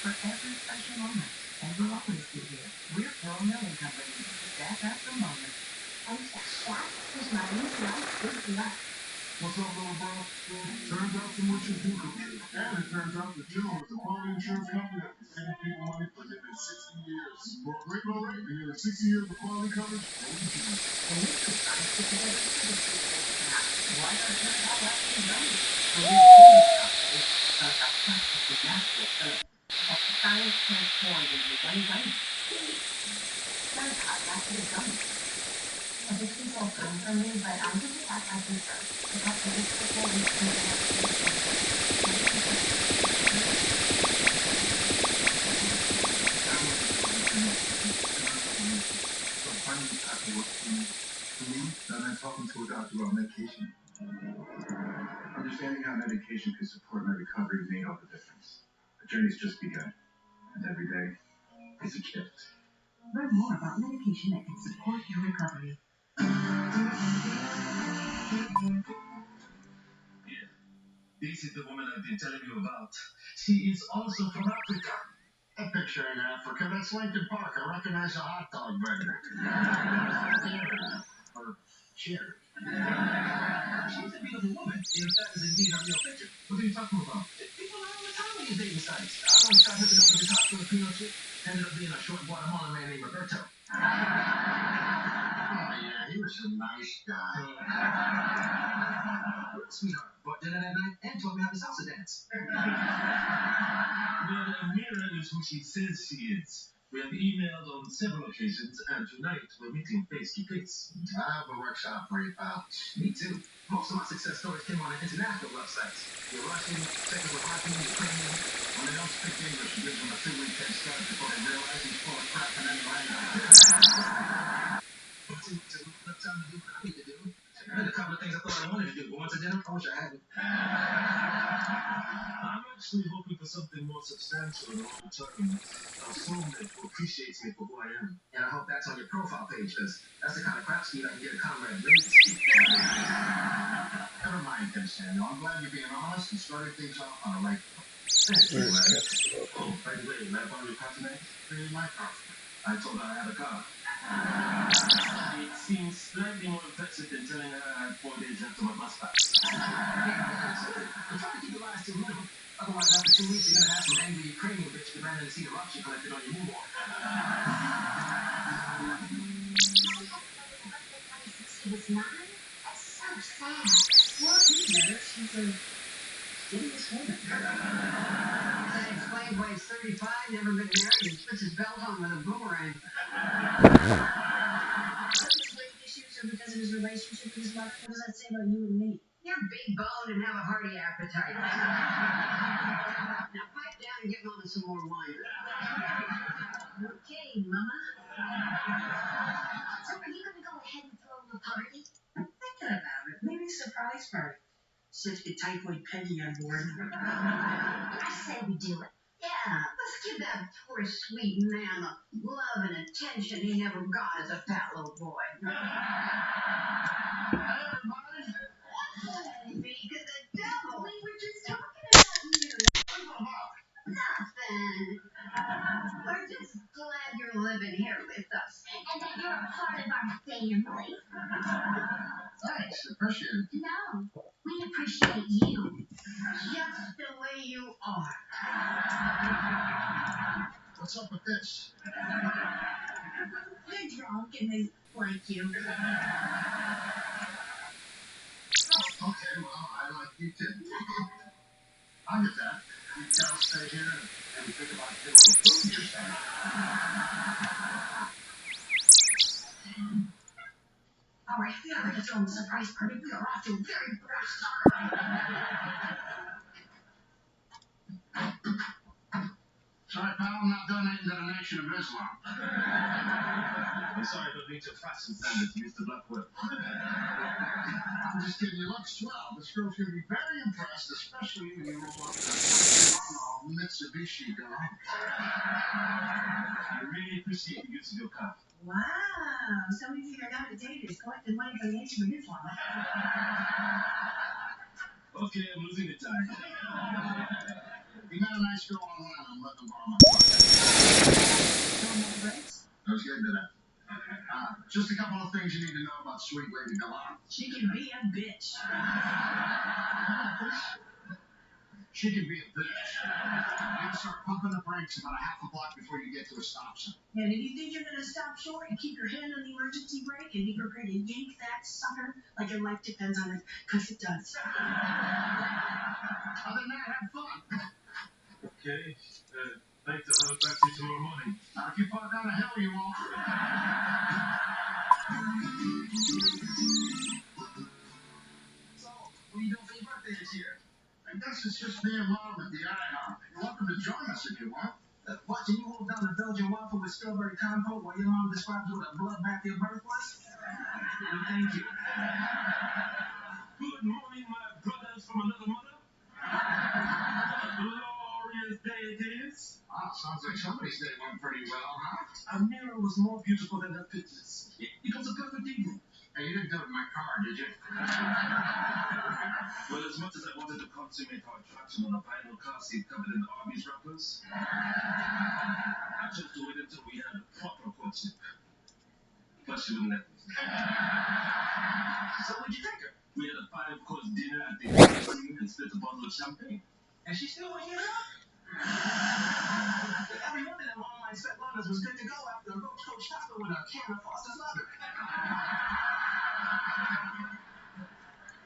Turns out the General is a quality insurance company that's been saving people money for nearly 60 years. For a great low rate and nearly 60 years of quality coverage, no insurance. And this could science put together the biggest research now. Why are Seneca lasting gummies? A real kidney company because the plastic is natural stuff. That science transformed into one gummy. Seneca lasting gummies. Addictions all come from me, but I'm going to act like research to help every person reach their So finally, after work for me, then I'm talking to a doctor about medication. Understanding how medication can support my recovery made all the difference. The journey's just begun, and every day is a gift. Learn more about medication that can support your recovery. Yeah, this is the woman I've been telling you about. She is also from Africa. A picture in Africa, that's Lincoln Park. I recognize a hot dog vendor. Or cherry. She's a beautiful woman. If that is indeed her real picture. What are you talking about? People lie all the time on these dating sites. I once tried hooking up with this hot Filipino chick. Ended up being a short Guatemalan man named Roberto. Oh, yeah, he was a nice guy. Sweetheart, bought dinner that night and taught me how to salsa dance. Well, Amira is who she says she is. We have emailed on several occasions, and tonight we're meeting face to face. I hope it works out for you, pal. Me too. Most of my success stories came on international websites. You're Russian, Czechoslovakian, Ukrainian. When they don't speak English, it gives them a 2-week head start before they realize he's full of crap in any language. Enough time to do what I need to do. I did a couple of things I thought I wanted to do, but once I did them, I wish I hadn't. I'm actually hoping for something more substantial in the long term. A soulmate who appreciates me for who I am. And I hope that's on your profile page, because that's the kind of crap speed I can get a comrade ready to speak. Never mind him, Samuel. I'm glad you're being honest and starting things off on the right foot. Thank you, Where's man. Captain Bob? Oh, by the way, might I borrow your car tonight? Really my car. I told her I had a car. It seems slightly more impressive than telling her I had 4 days left on my bus pass. I'm trying to keep your lies to a minimum. Otherwise, after 2 weeks, you're going to have some angry Ukrainian bitch demanding to see the rocks you collected on your move on. She was 9? That's so sad. Well, either she's a genius woman. That explains why he's 35, never been married, and puts his belt on with a boomerang. His weight issues are because of his relationship with his mother. What does that say about you and me? You're big boned and have a hearty appetite. Now pipe down and get Mama some more wine. Okay, Mama. So are you gonna go ahead and throw him a party? Thinking about it. Maybe a surprise party. Such a typhoid Peggy on board. I say we do it. Yeah, let's give that poor sweet man the love and attention he never got as a fat little boy. Hey, everybody. Speak of the devil. We were just talking about you. What's all about? Nothing. We're just glad you're living here with us. And that you're a part of our family. Thanks, appreciate it. No, we appreciate you. Just the way you are. What's up with this? They're drunk and they like you. Okay, well, I like you too. I'll get that. You gotta stay here and think about getting a little food yourself. All right, we are going to throw him a surprise party. We are off to a very fast start. Sorry, pal, I'm not donating to the Nation of Islam. I'm sorry, I don't meet your fashion standards, Mr. Blackwell. I'm just kidding. You look swell. This girl's gonna be very impressed, especially when you roll up that Mitsubishi girl. I really appreciate the use of your car. Wow, somebody figured out a date is collecting money for the Nation of Islam. Okay, I'm losing the time. You met a nice girl online. I'm letting them borrow my car. Normal friends? I was getting to that. Just a couple of things you need to know about Sweet Lady Galant. She can be a bitch. She can be a bitch. You start pumping the brakes about a half a block before you get to a stop sign. And if you think you're gonna stop short and keep your hand on the emergency brake and be prepared to yank that sucker like your life depends on it, because it does. Other than that, have fun. Okay. Thanks. I'll have it back to you tomorrow morning. If you fall down a hill, you won't. So, what are you doing for your birthday this year? I guess it's just me and Mom at the IHOP. You're welcome to join us if you want. Watching you hold down the Belgian waffle with strawberry compote while your mom describes what a bloodbath your birth was? No, thank you. Good morning, my brothers from another mother. A glorious day it is. Wow, sounds like somebody's day went pretty well, huh? Amira was more beautiful than her pictures. It was a perfect evening. Hey, you didn't do it in my car, did you? Well, as much as I wanted to consummate our attraction on a vinyl car seat covered in Arby's wrappers, I chose to wait until we had a proper courtship. Plus, she wouldn't let me. So where'd you take her? We had a 5-course dinner at the Embassy and split a bottle of champagne. And she still went here? Every one of them online Svetlanas was good to go after a roach coach taco with a can of Foster's leather.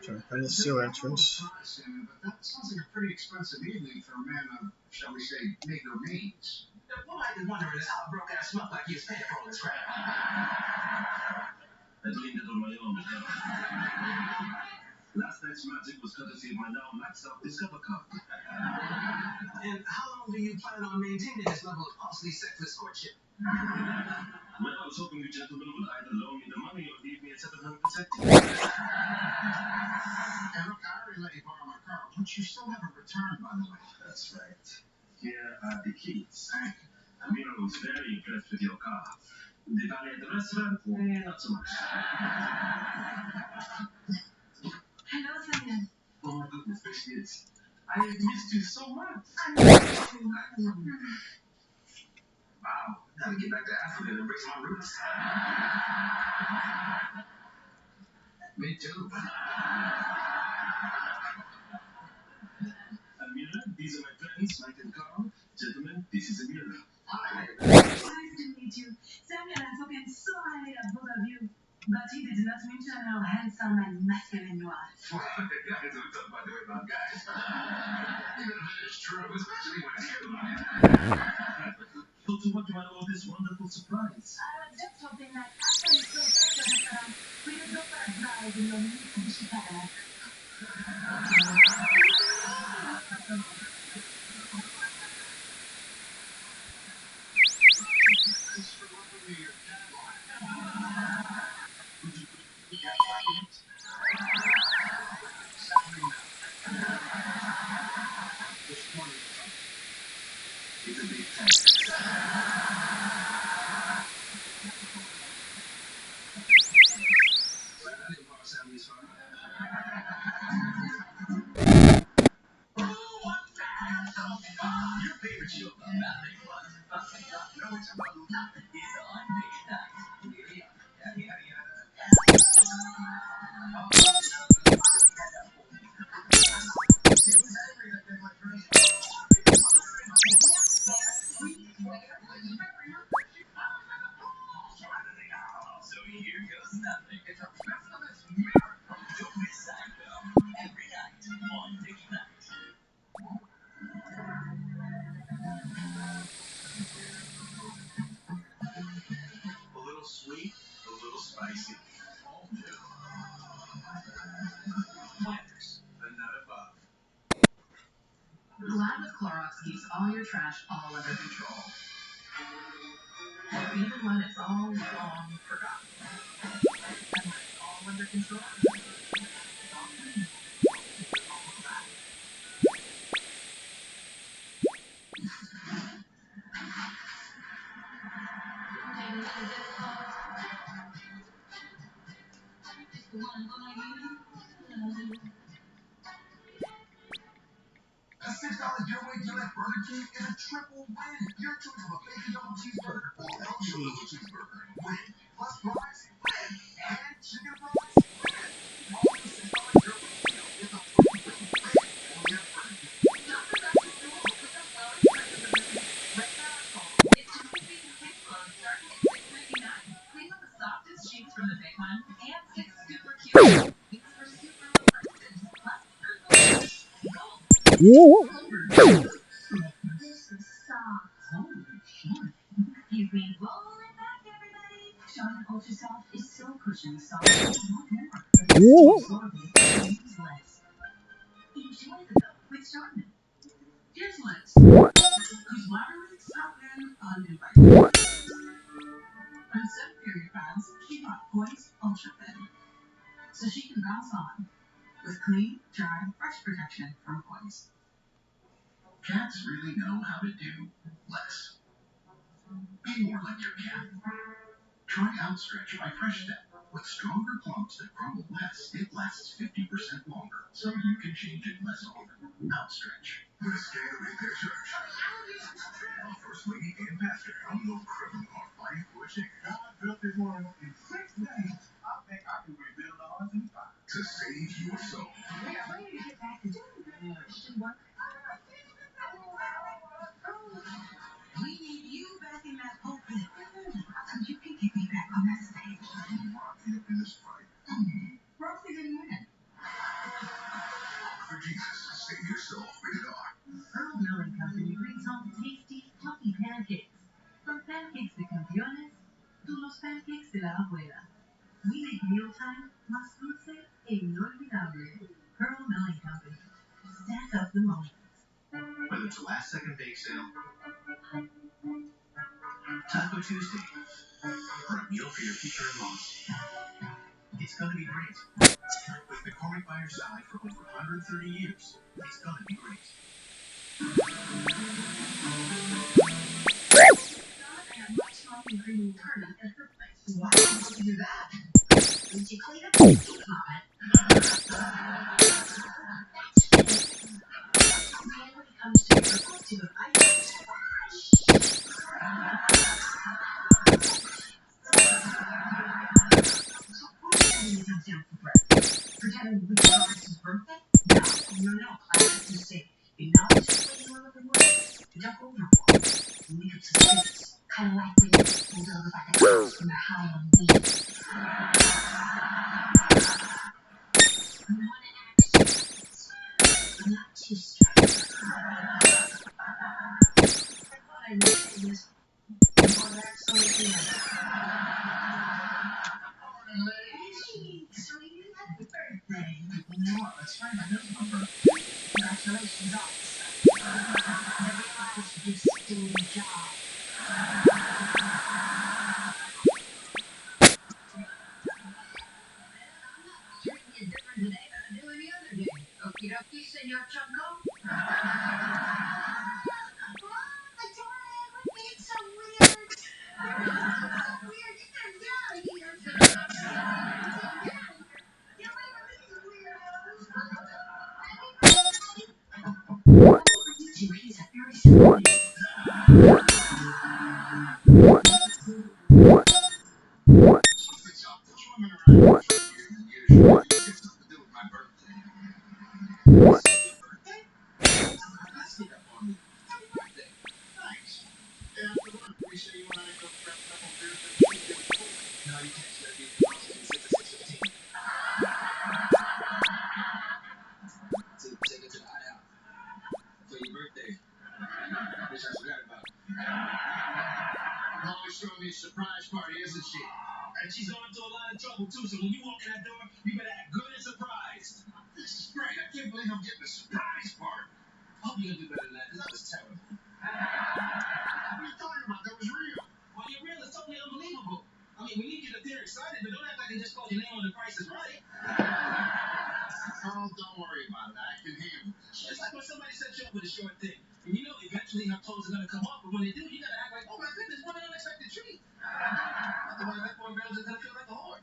Trying to find the sewer entrance. But that sounds like a pretty expensive evening for a man of, shall we say, meager means. What Mike is wondering is how a broke ass snuff like you is paying for all this crap. I leaned it on my own. Last night's magic was courtesy of my now maxed out Discover card. And how long do you plan on maintaining this level of costly sexless courtship? Well, I was hoping you gentlemen would either loan me the money or leave me a 700%. And look, I already let you borrow my car, which you still haven't returned, by the way. That's right. Here are the keys. Amira was very impressed with your car. The valet at the restaurant, not so much. Hello, Simon. Oh my goodness, there she is. I missed you so much. Wow, gotta get back to Africa and embrace my roots. Me too. Amira, these are my friends, Mike and Carl. Gentlemen, this is Amira. Hi. Nice to meet you. Samuel has spoken so highly of both of you, but he did not mention how handsome and masculine you are. Well, guys don't talk by the way about guys. Even if it is true, especially when it's good. So to what do I owe this wonderful surprise? I was just hoping that after you close up the restaurant, we could go for a drive in your new Mitsubishi Cadillac. It's a big tank. I didn't borrow Sammy's phone. Your favorite show about nothing but no, it's about nothing. It's on date night. So here goes nothing. It's a Festivus miracle. Don't miss Seinfeld every night on date night. A little sweet, a little spicy. All new. Planters, the nut above. Glad with Clorox keeps all your trash all under control. Even when it's all long forgotten. And when it's all under control, it's all clean. All of that. Taking a difficult it's the one for you. A $6 giveaway deal at Burger King is a triple win. Your choice of a bacon double cheeseburger or El Cheeto cheeseburger. Win. Plus fries, win. And chicken fries, win. All with a $6 giveaway deal is a free win. Only at Burger King. Soft. Holy shit. Excuse me. Roll it back, everybody. Charmin Ultra Soft is so cushiony soft, you want more, but it's so absorbent, use less. Enjoy the go with Charmin. Here's Liz, whose water leaks have been uninvited. Instead of period pads, she bought Poise Ultra Thin, so she can bounce on with clean, dry, fresh protection from Poise. Cats really know how to do less. Be more like your cat. Try Outstretch by Fresh Step. With stronger clumps that crumble less, it lasts 50% longer, so you can change it less often. Outstretch. Runescape pictures. First lady and pastor on no criminal or life pushing. God built this world in 6 days. I think I can rebuild ours in 5. To save your soul. Yeah, we need to get back to doing that. Should work. We need you back in that pulpit, so you can get me back on that stage. Rock in this fight. Roxy didn't win. For Jesus, save your soul. Rated R. Earl Milling Company brings home tasty, fluffy pancakes. From pancakes de campeones to los pancakes de la abuela. We make mealtime más dulce e inolvidable. Earl Milling Company. Stack up the moments. Whether it's a last second bake sale, Taco Tuesday, or a meal for your future in-laws, it's gonna be great. With McCormick by your side for over 130 years, it's gonna be great. I have much smoking green turn at her place. Why would you do that? Did you clean up the tea pot? That's it. Man, when it comes to your culture, I am trash. So who's sending you down for breakfast? Pretending we forgot it's his birthday? No, class is safe. You know, just waiting on the word to jump overboard. We could suspicious. Kind of like when you get pulled over by the cops when they're high on weed. I'm not an accident. I'm not too stressed. I thought I knew this. More excellent. Hey, sweetie, happy birthday. You know what? Let's find my number. Congratulations, officer. I realize you do a job. Treating you different today than I do any other day. Okie dokie, Senor Chunko. Victoria, we're being so weird. So weird, get them down here. Get away from these weirdos. For you two, he's a very simple name. Something's up. There's women around here than usual. It's something to do with my birthday. It's your birthday? Let's sneak up on me. Happy birthday. Thanks. Hey, after lunch, we say you and I go grab a couple beers and shoot the pool. No, you can't start being constant 6 to 6:15. Take it to the IHOP for your birthday. Which I forgot about. Always throwing me a surprise party, isn't she? And she's going through a lot of trouble too, so when you walk in that door, you better act good and surprised. This is great. I can't believe I'm getting a surprise party. I hope you're gonna do better than that, because that was terrible. What are you talking about? That was real. Well, you're real. It's totally unbelievable. I mean, we need you to appear excited, but don't act like they just called your name on The Price is Right. Oh, don't worry about it. I can handle it. It's like when somebody sets you up with a short thing. And you know eventually her clothes are going to come off, but when they do, you got to act like, oh my goodness, what an unexpected treat. Otherwise, that poor girl's just going to feel like a whore.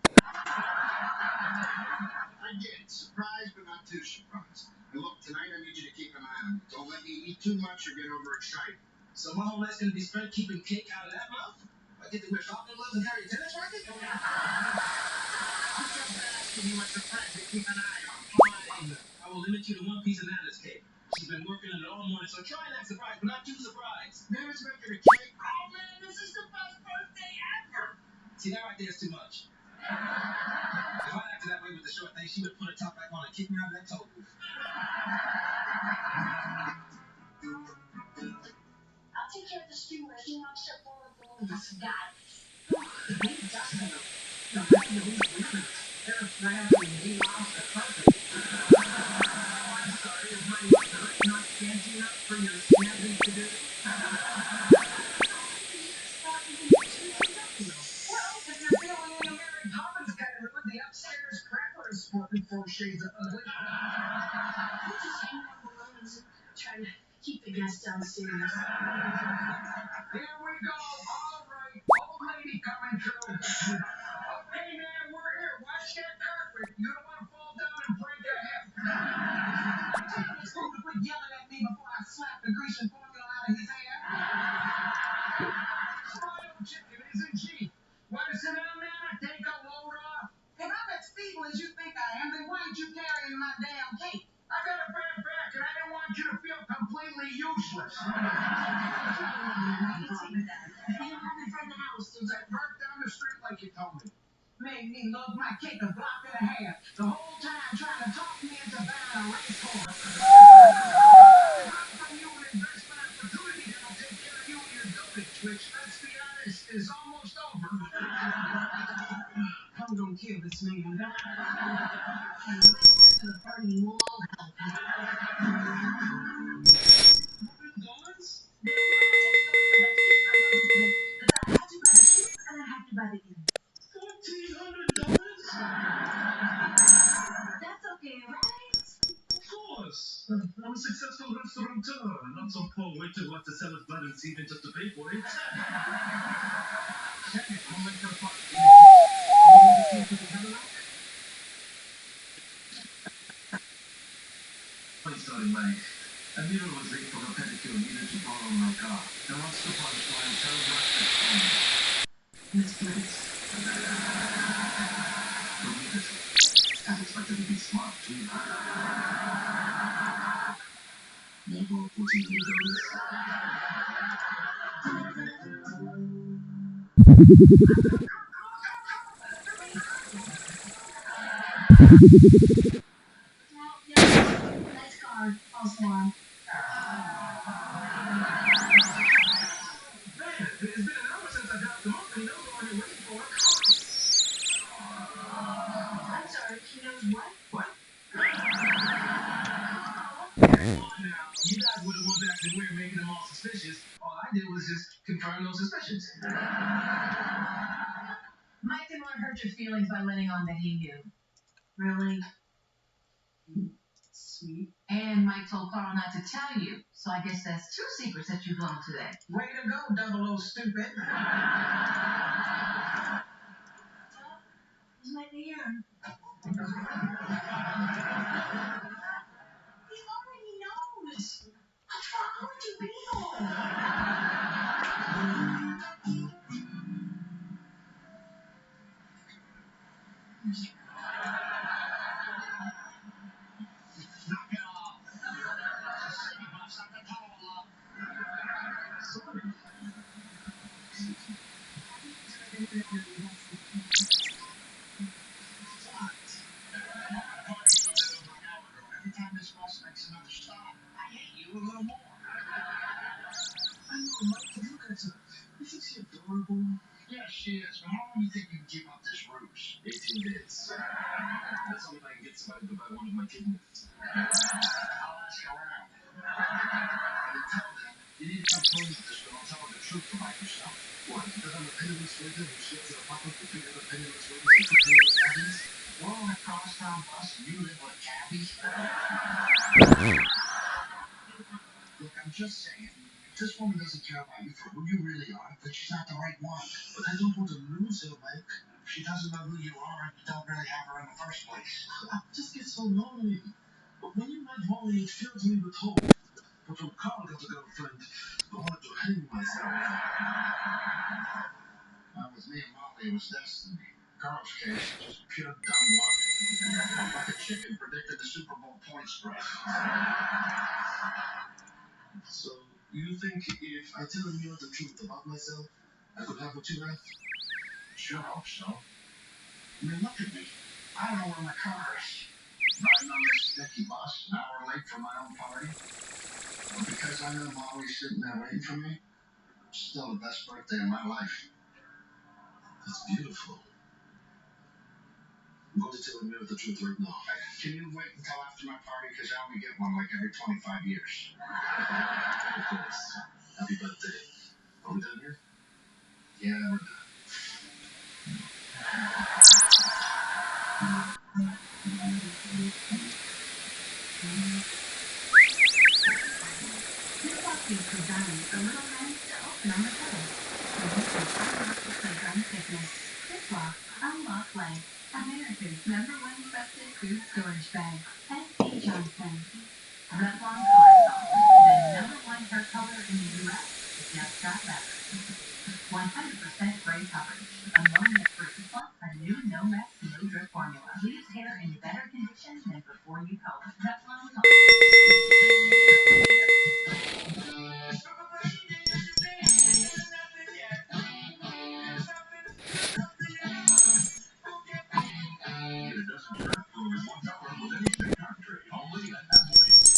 I get it. Surprised, but not too surprised. And look, tonight I need you to keep an eye on me. Don't let me eat too much or get overexcited. So my whole night's going to be spent keeping cake out of that mouth? I get to wear falcon gloves and carry a tennis racket? I'm just asking you as a friend to keep an eye on. Fine. I will limit you to one piece of Nana's cake. She's been working on it all morning, so try and act surprised, but not too surprised. Nana's making a cake. Oh man, this is the best birthday ever. See, that right there is too much. If I acted that way with the short thing, she would put her top back on and kick me out of that toll booth. can't distinguish the upset vulnerable this guy. Maybe Dustin. The rest of these women. They're frankly me off the carpet. Oh, I'm sorry, is my skirt not fancy enough for your snazzy to-do? Well, if you're feeling any Mary Poppins kind of mood, the upstairs crapper is sporting 4 shades of ugly. I just hang out balloons and try to keep the guests downstairs. Here we go. All right, old lady coming through. Okay, man, we're here. Watch that carpet. You don't want to fall down and break your hip. Tell this fool to quit yelling at me before I slap the grease and formula out of his hair. Smile, chicken, isn't she? Want to sit down, man? I take a load off. If I'm as feeble as you think I am, then why aren't you carrying my damn cake? I got a bad back, and I didn't want you to feel completely useless. I can take that. You don't have it from the house, Since I parked down the street like you told me. Made me love my cake a block and a half. The whole time trying to talk me into buying a race horse. Not from you an investment opportunity that'll take care of you and your dotage, which, let's be honest, is almost over. I'm gonna kill this man. and when it's back to the party, we'll all help. $1,000? No, next door for that seat. I love you today. Because I had to buy the tickets and I had to buy the inn. $1,400? That's okay, right? Of course. I'm a successful restaurateur, not some poor waiter who has to sell his blood and semen just to pay for it. Second, I'm late for the party. You want to see if we can have a look? Plane started late. Amira was late for her pedicure and needed to borrow my car. The lost the punchline, tell breakfast home. Miss Prince. I expected to be smart too. Never putting egos. Nice car. False alarm. Man, it's been an hour since I dropped them off and they're already waiting for us. I'm sorry, he knows what? What? Come on now. You guys were the ones acting weird, making them all suspicious. All I did was just confirm those suspicions. Mike didn't want to hurt your feelings by letting on that he knew. Really? Sweet. And Mike told Carl not to tell you. So I guess that's 2 secrets that you've learned today. Way to go, double O stupid. He's my ear. He already knows. How would you be? Knock it off. City bus at the Tola. Sorry. Every time this bus makes another stop, I hate you a little more. I know, Mike, you guys are. Isn't she adorable? Yeah, she is. But how long do you think you can keep up this ruse? 18 days. That's all I can get somebody to buy one of my kidneys. I'll ask around. And until then, you need to come clean with this girl and tell her the truth about yourself. What? Because I'm a penniless waiter who shares an apartment with 3 other penniless waiters and 2 penniless caddies? We're on a crosstown bus and you live with cabbies? Look, I'm just saying, if this woman doesn't care about you for who you really are, then she's not the right one. But I don't want to lose her, Mike. She doesn't know who you are and you don't really have her in the first place. I just get so lonely. But when you met Molly, it filled me with hope. But when Carl got a girlfriend, I wanted to hang myself. Well, with me and Molly, it was destiny. Carl's case, just pure dumb luck. Like a chicken predicted the Super Bowl point spread. So, you think if I tell Amira the truth about myself, I could have what you have? Sure hope so. I mean, look at me. I don't know where my car is. Riding on this sticky bus, an hour late for my own party. But because I know Molly's sitting there waiting for me, Still the best birthday of my life. That's beautiful. I'm going to tell Amir the truth right now. Can you wait until after my party? Because I only get one like every 25 years. Of course. Happy birthday. Are we done here? Yeah, we're done. Runescape designs the little hands to open on the go. So you can unlock the playground fitness. Ziploc, unlock life. America's #1 trusted food storage bag. S.C. Johnson. Revlon Color Salt, the #1 hair color in the U.S. It just got better. 100% gray coverage. Ammonia free. Plus a new no mess, no drip formula. Leaves hair in better condition than before you color. Revlon Color. Get a dozen shirts for only $1 with any state concentrate. Only at Applebee's.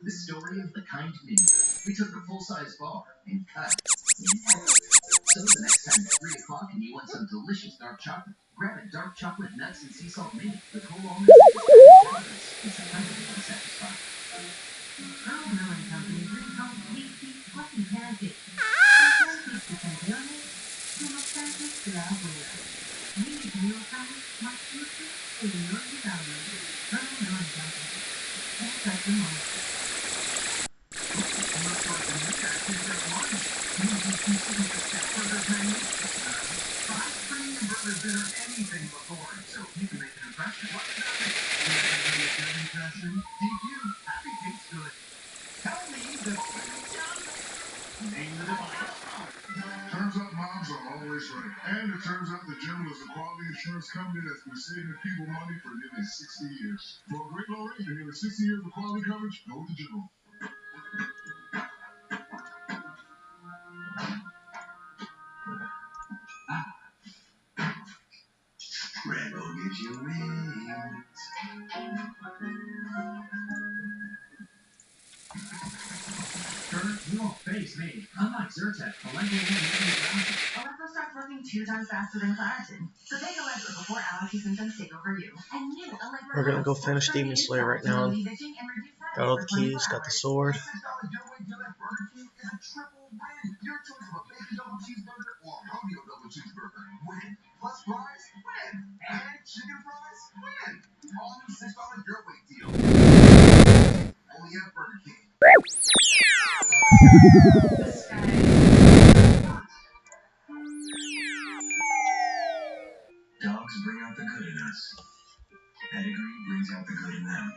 The story of the kind mini. We took a full-size bar and cut it in half. So the next time it's 3 o'clock and you want some delicious dark chocolate, grab a dark chocolate nuts and sea salt mini with whole almonds and it's 100% satisfying. Earl Milling Company brings home tasty, fluffy pancakes. From pancakes to campeones, to los pancakes de la abuela. We make mealtimes más dulces que inolvidables. Earl Milling Company. Can't touch them all. Looks like the knickknacks is just lunch. You consider the step burger menu? Fried premium burgers that are anything but boring, so you can make an impression. What's that? You can make a good impression. DQ, happy tastes good. Tell me the name the device. Turns out moms are always right. And it turns out the General is a quality insurance company that's been saving people money for nearly 60 years. For a great low rate and nearly 60 years of quality coverage, go with the General. Rambo gives you wings. Kurt, you won't face me. Unlike Zyrtec, Allegro won't make me drown. Electro starts working 2 times faster than Claritin. So take Electro before allergy symptoms take over you. And new Electro. We're gonna go finish Demon Slayer right now. Got all the keys, got the sword. Your choice of a bacon double cheeseburger or a rodeo double cheeseburger. Win. Plus fries, win. And chicken fries, win. All new $6 your way deal. Only at Burger King. Dogs bring out the good in us. Pedigree brings out the good in them.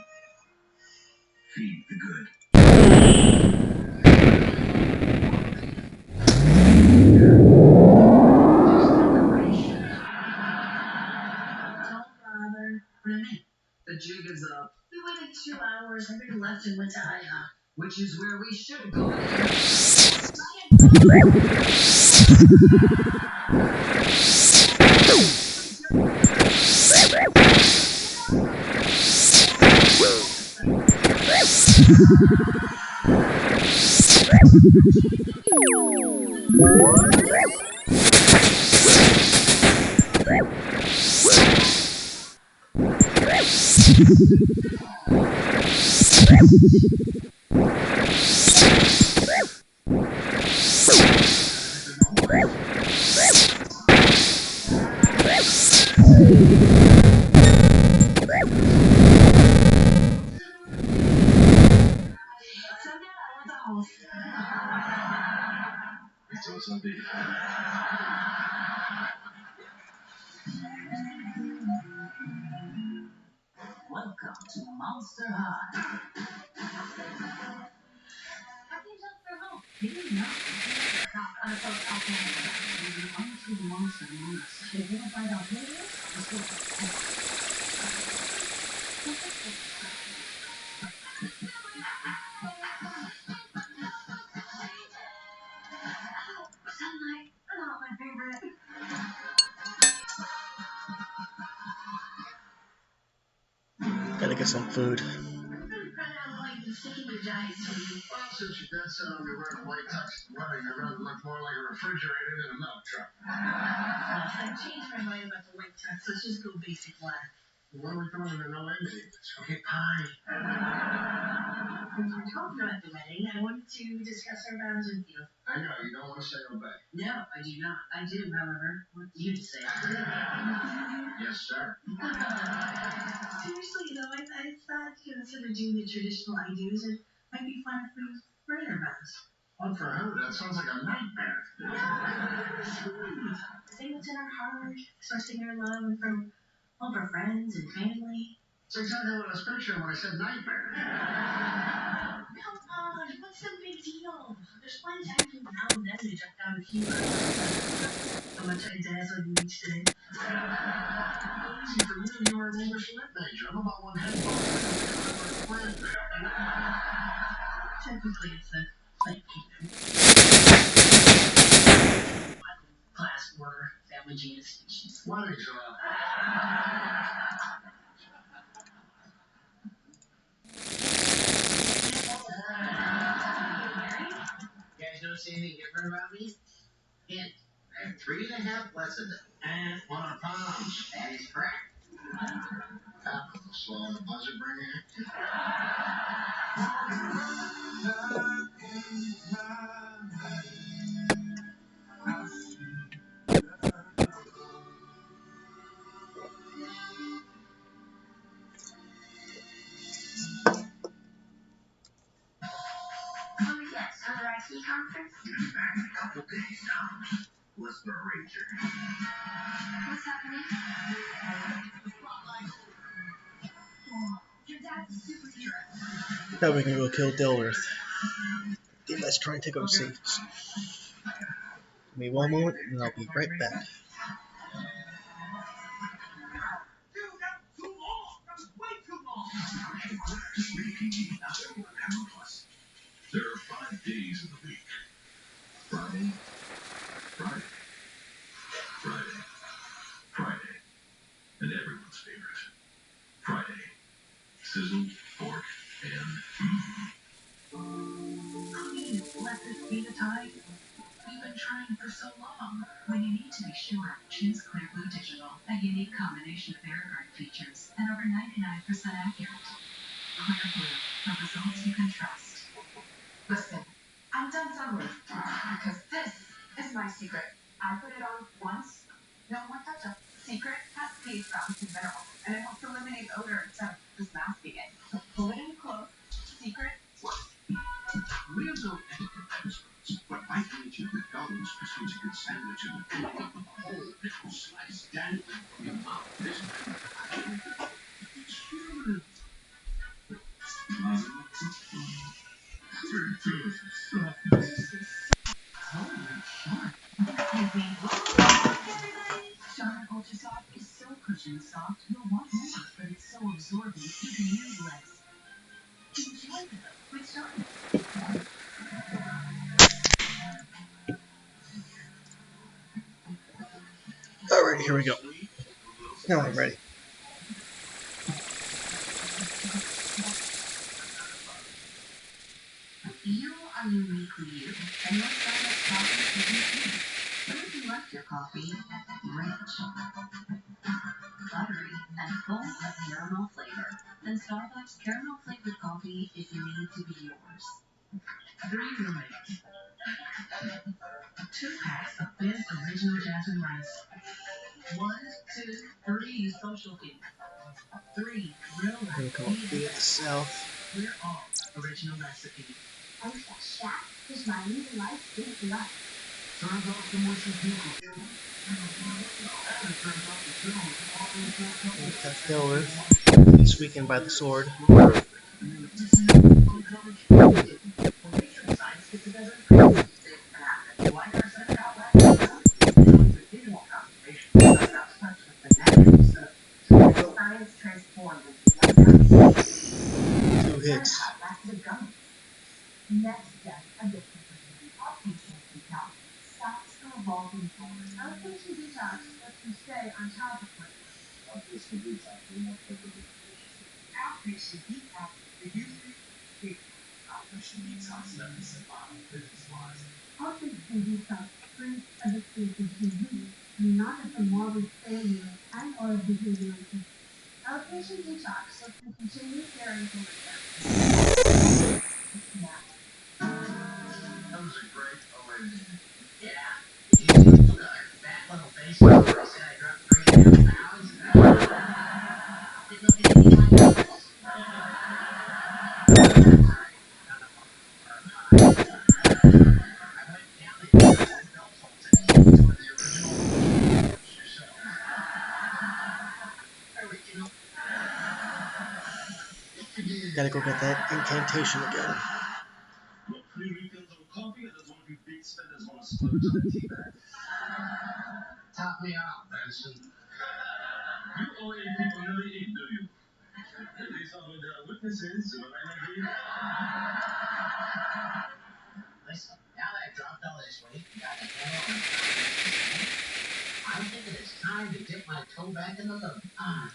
Feed the good. Don't bother. The jig is up. We waited 2 hours and we left and went to IHOP. Which is where we should go. Welcome to Monster High. Happy just for home. Did you know? Not unopposed alcohol. There's an untreated monster among us. Should we find out who it is? Let's go. Sunlight, not my favorite. Gotta get some food. Well, since you did say I'll be wearing a white tux wedding, I'd rather look more like a refrigerator than a milk truck. I changed my mind about the white tux. Let's just go basic black. What are we doing in the no ending? Okay, pie. Since we're talking about the wedding, I wanted to discuss our vows with you. I know, you don't want to say obey. No, I do not. I do, however, want you to say. Yes, sir. Seriously, though, I thought, instead of doing the traditional I do's, it might be fun if we write our vows. One for her, that sounds like a nightmare. Say what's in our heart, expressing our love from all of our friends and family. That's exactly what I was picturing when I said nightmare. Come on, what's the big deal? There's plenty of time from now and then to jot down a few how much I dazzled you each day. Easy for you, you were an English lit major. I'm about one head plant. Technically, it's a plant kingdom. Class, order, family, genus, species. Weddings are You guys notice anything different about me? Hint, I have 3.5 less a day. and 100 pounds. That is correct. Slow on the buzzer bringer. What was that, Sunrise Ski Conference? He's back in a couple days, Tom. Let's go, Ranger. What's happening? Your dad's a superhero. Now we can go kill Dilworth. Okay, let's try and take our seats. Give me one moment and I'll be right back. Dude, that's too long! That's way too long! There are 5 days in the week. Friday, Friday, Friday, Friday, and everyone's favorite. Friday. Sizzle, pork, and Please, let this be the time. We've been trying for so long. When you need to be sure, choose Clear Blue Digital, a unique combination of air guard features and over 99% accurate. Clear Blue, the results you can trust. Listen, I'm done sunroof because this is my secret. I put it on once, no more touch-up. Secret has paste founds and minerals, and it helps eliminate odor instead of just masking it. So pull it in close. Secret works. we're no etiquette experts, but I can eat you McDonald's because you can sandwich and a whole pickle slice dangling from your mouth. This Charmin Ultra Soft is so cushion soft, you'll want more, but it's so absorbent you can use less. Enjoy them with Charmin. Alright, here we go. Now I'm ready. You are uniquely you, and your Starbucks coffee isn't you. What if you left your coffee rich, buttery, and full of caramel flavor? Then Starbucks caramel flavored coffee is made to be yours. 3 roommates. 2 packs of Biz Original Jasmine Rice. 1, 2, 3 social feed. 3 real I'm gonna come up here to the south. We're all original recipe. I wish that shack was my new life didn't love. turns out some wishing people. And it turns out the film is always that couple. That's Dilworth. He's weakened by the sword. Science transformed into 2 hits. Next step, a different all patients become evolving forward. Outpatient detox lets you stay on top of flavors. Outpatient detox is more flavor than deficiency. Outpatient detox reduces stigma. Outpatient detox levels and bottom business-wise. Outpatient detox brings addictions into use, and not as a moral failure and or behavioral issue. Outpatient detox lets you continue caring for yourself. Now. That was a great awakening. Yeah. Did you see your fat little face when I said I dropped 3.5 pounds? Didn't know if you had any ideas. I went down and got that belt hold today. You were the original yourself. Original. Gotta go get that incantation again. Want free refills on coffee, or does one of you big spenders want to splurge on a tea bag? Top me out, Benson. You owe 80 people nearly 8, do you? At least all there are witnesses, am I right, Listen, now that I've dropped all this weight and got a handle on how to make I'm thinking it's time to dip my toe back in the love pond.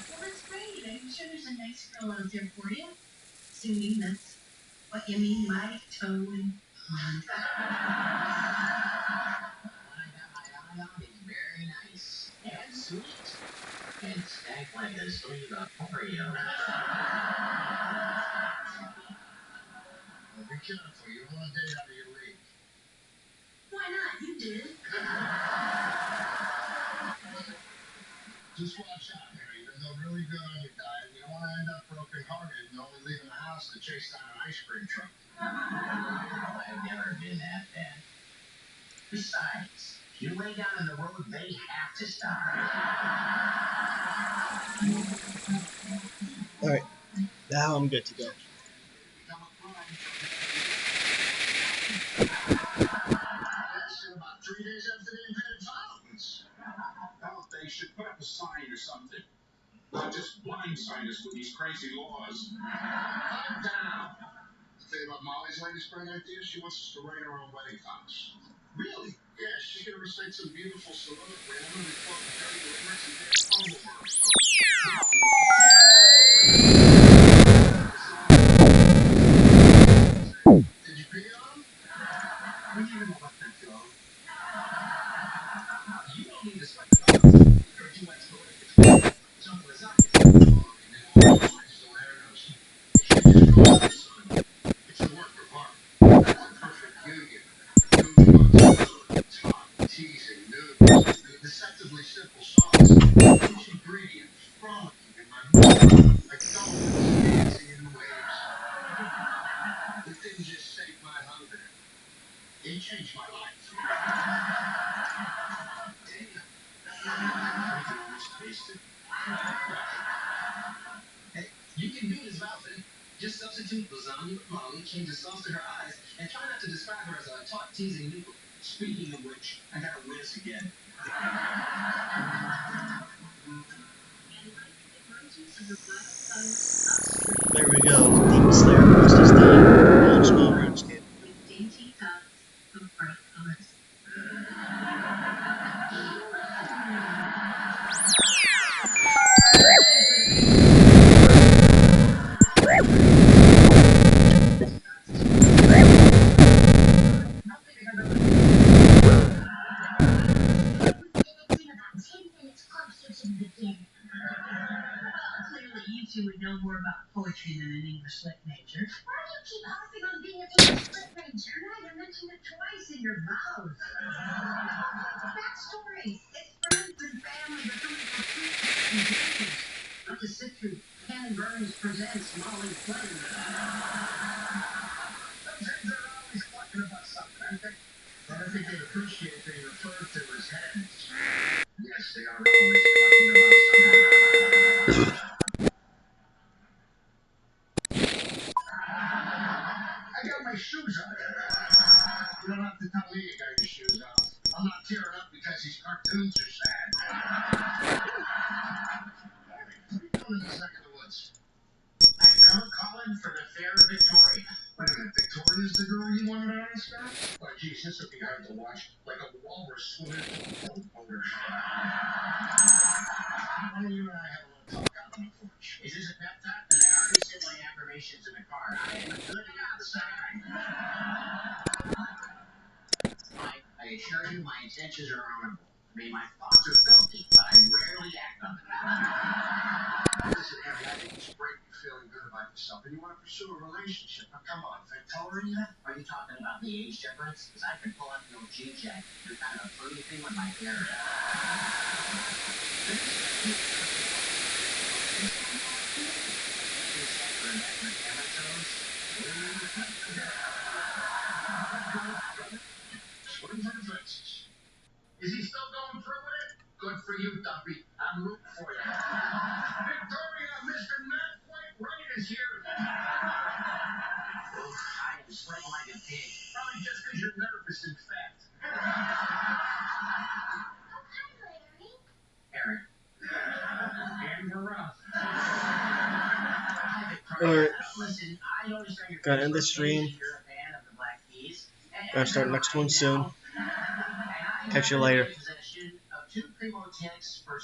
Well, that's great. I'm sure there's a nice girl out there for you. Assuming that's what you mean by toe and pond. One I got my eye on is very nice and sweet and stank like a sleeve of Oreo. Well, be careful. You don't want to date out of your league. Why not? You did. Just watch out, Harry. There's a really good on your diet. You don't want to end up broken-hearted and only leaving the house to chase down an ice cream truck. I've never been that bad. Besides, if you lay down in the road, they have to stop. Alright, now I'm good to go. Become a crime. That's in about 3 days after they invented violence. Well, they should put up a sign or something. Not just blindside us with these crazy laws. Calm down. The thing about Molly's latest great idea, she wants us to write our own wedding vows. Really? Yeah, she's gonna recite some beautiful soliloquy. I'm gonna quote Harry lyrics and dance bumble verse. Did you pee on him? We need to let that go. You don't need to sweat the box. You're too much going. Jump was up. It's a work of art. It's a perfect union. Talk, teasing, news, deceptively simple songs. Each ingredient frolicking in my mouth, like dolphins dancing in the waves. It didn't just save my hunger. It changed my life. I can almost taste it. Hey, you can do this outfit. Just substitute lasagna with Molly, change the sauce to her eyes, and try not to describe her as a taut, teasing noodle. Speaking of which, I gotta whiz again. There we go. Demon Slayer Monsters theme. Old school Runescape. With dainty cups of bright colors. Clearly, you two would know more about poetry than an English lit major. Why do you keep harping on being an English lit major? Now you mentioned it twice in your vows. Backstory. It's friends and family that come for free and games. Not to sit through Ken Burns presents Molly Flynn. Sometimes they're always talking about something, aren't they? But I think they appreciate being referred to as heads. Yes, they are always talking about something. I got my shoes on. You don't have to tell me you got your shoes on. I'm not tearing up because these cartoons are sad. What are you doing in this neck of the woods? I'm calling for the fair of Victoria. Wait a minute, Victoria's the girl you wanted to ask her? But Geez, this would be hard to watch. Like a walrus swimming in a boat motor. Why don't you and I have a little talk out on the porch? Is this a pep talk? Because I already said my affirmations in the car. I am good outside. Mike, I assure you my intentions are honorable. I mean, my thoughts are filthy, but I rarely act on them. Listen, Harry, I think it's great you're feeling good about yourself and you want to pursue a relationship. Now, come on, Victoria. Are you talking about the age difference? Because I can pull up your G jacket. You're kind of a fruity thing with my hair. Swings and fences. Is he still going through with it? Good for you, Dumpy. I'm rooting for you. Victoria, Mr. Not Quite Right is here. Oh, I am sweating like a pig. Probably just because you're nervous and fat. Eric. And we're rough. Alright, Listen, I noticed on your gotta end the Facebook stream. page you're a fan of the Black Keys. Gotta start the next one soon. And I Catch you have later. in possession of 2 Primo Techs for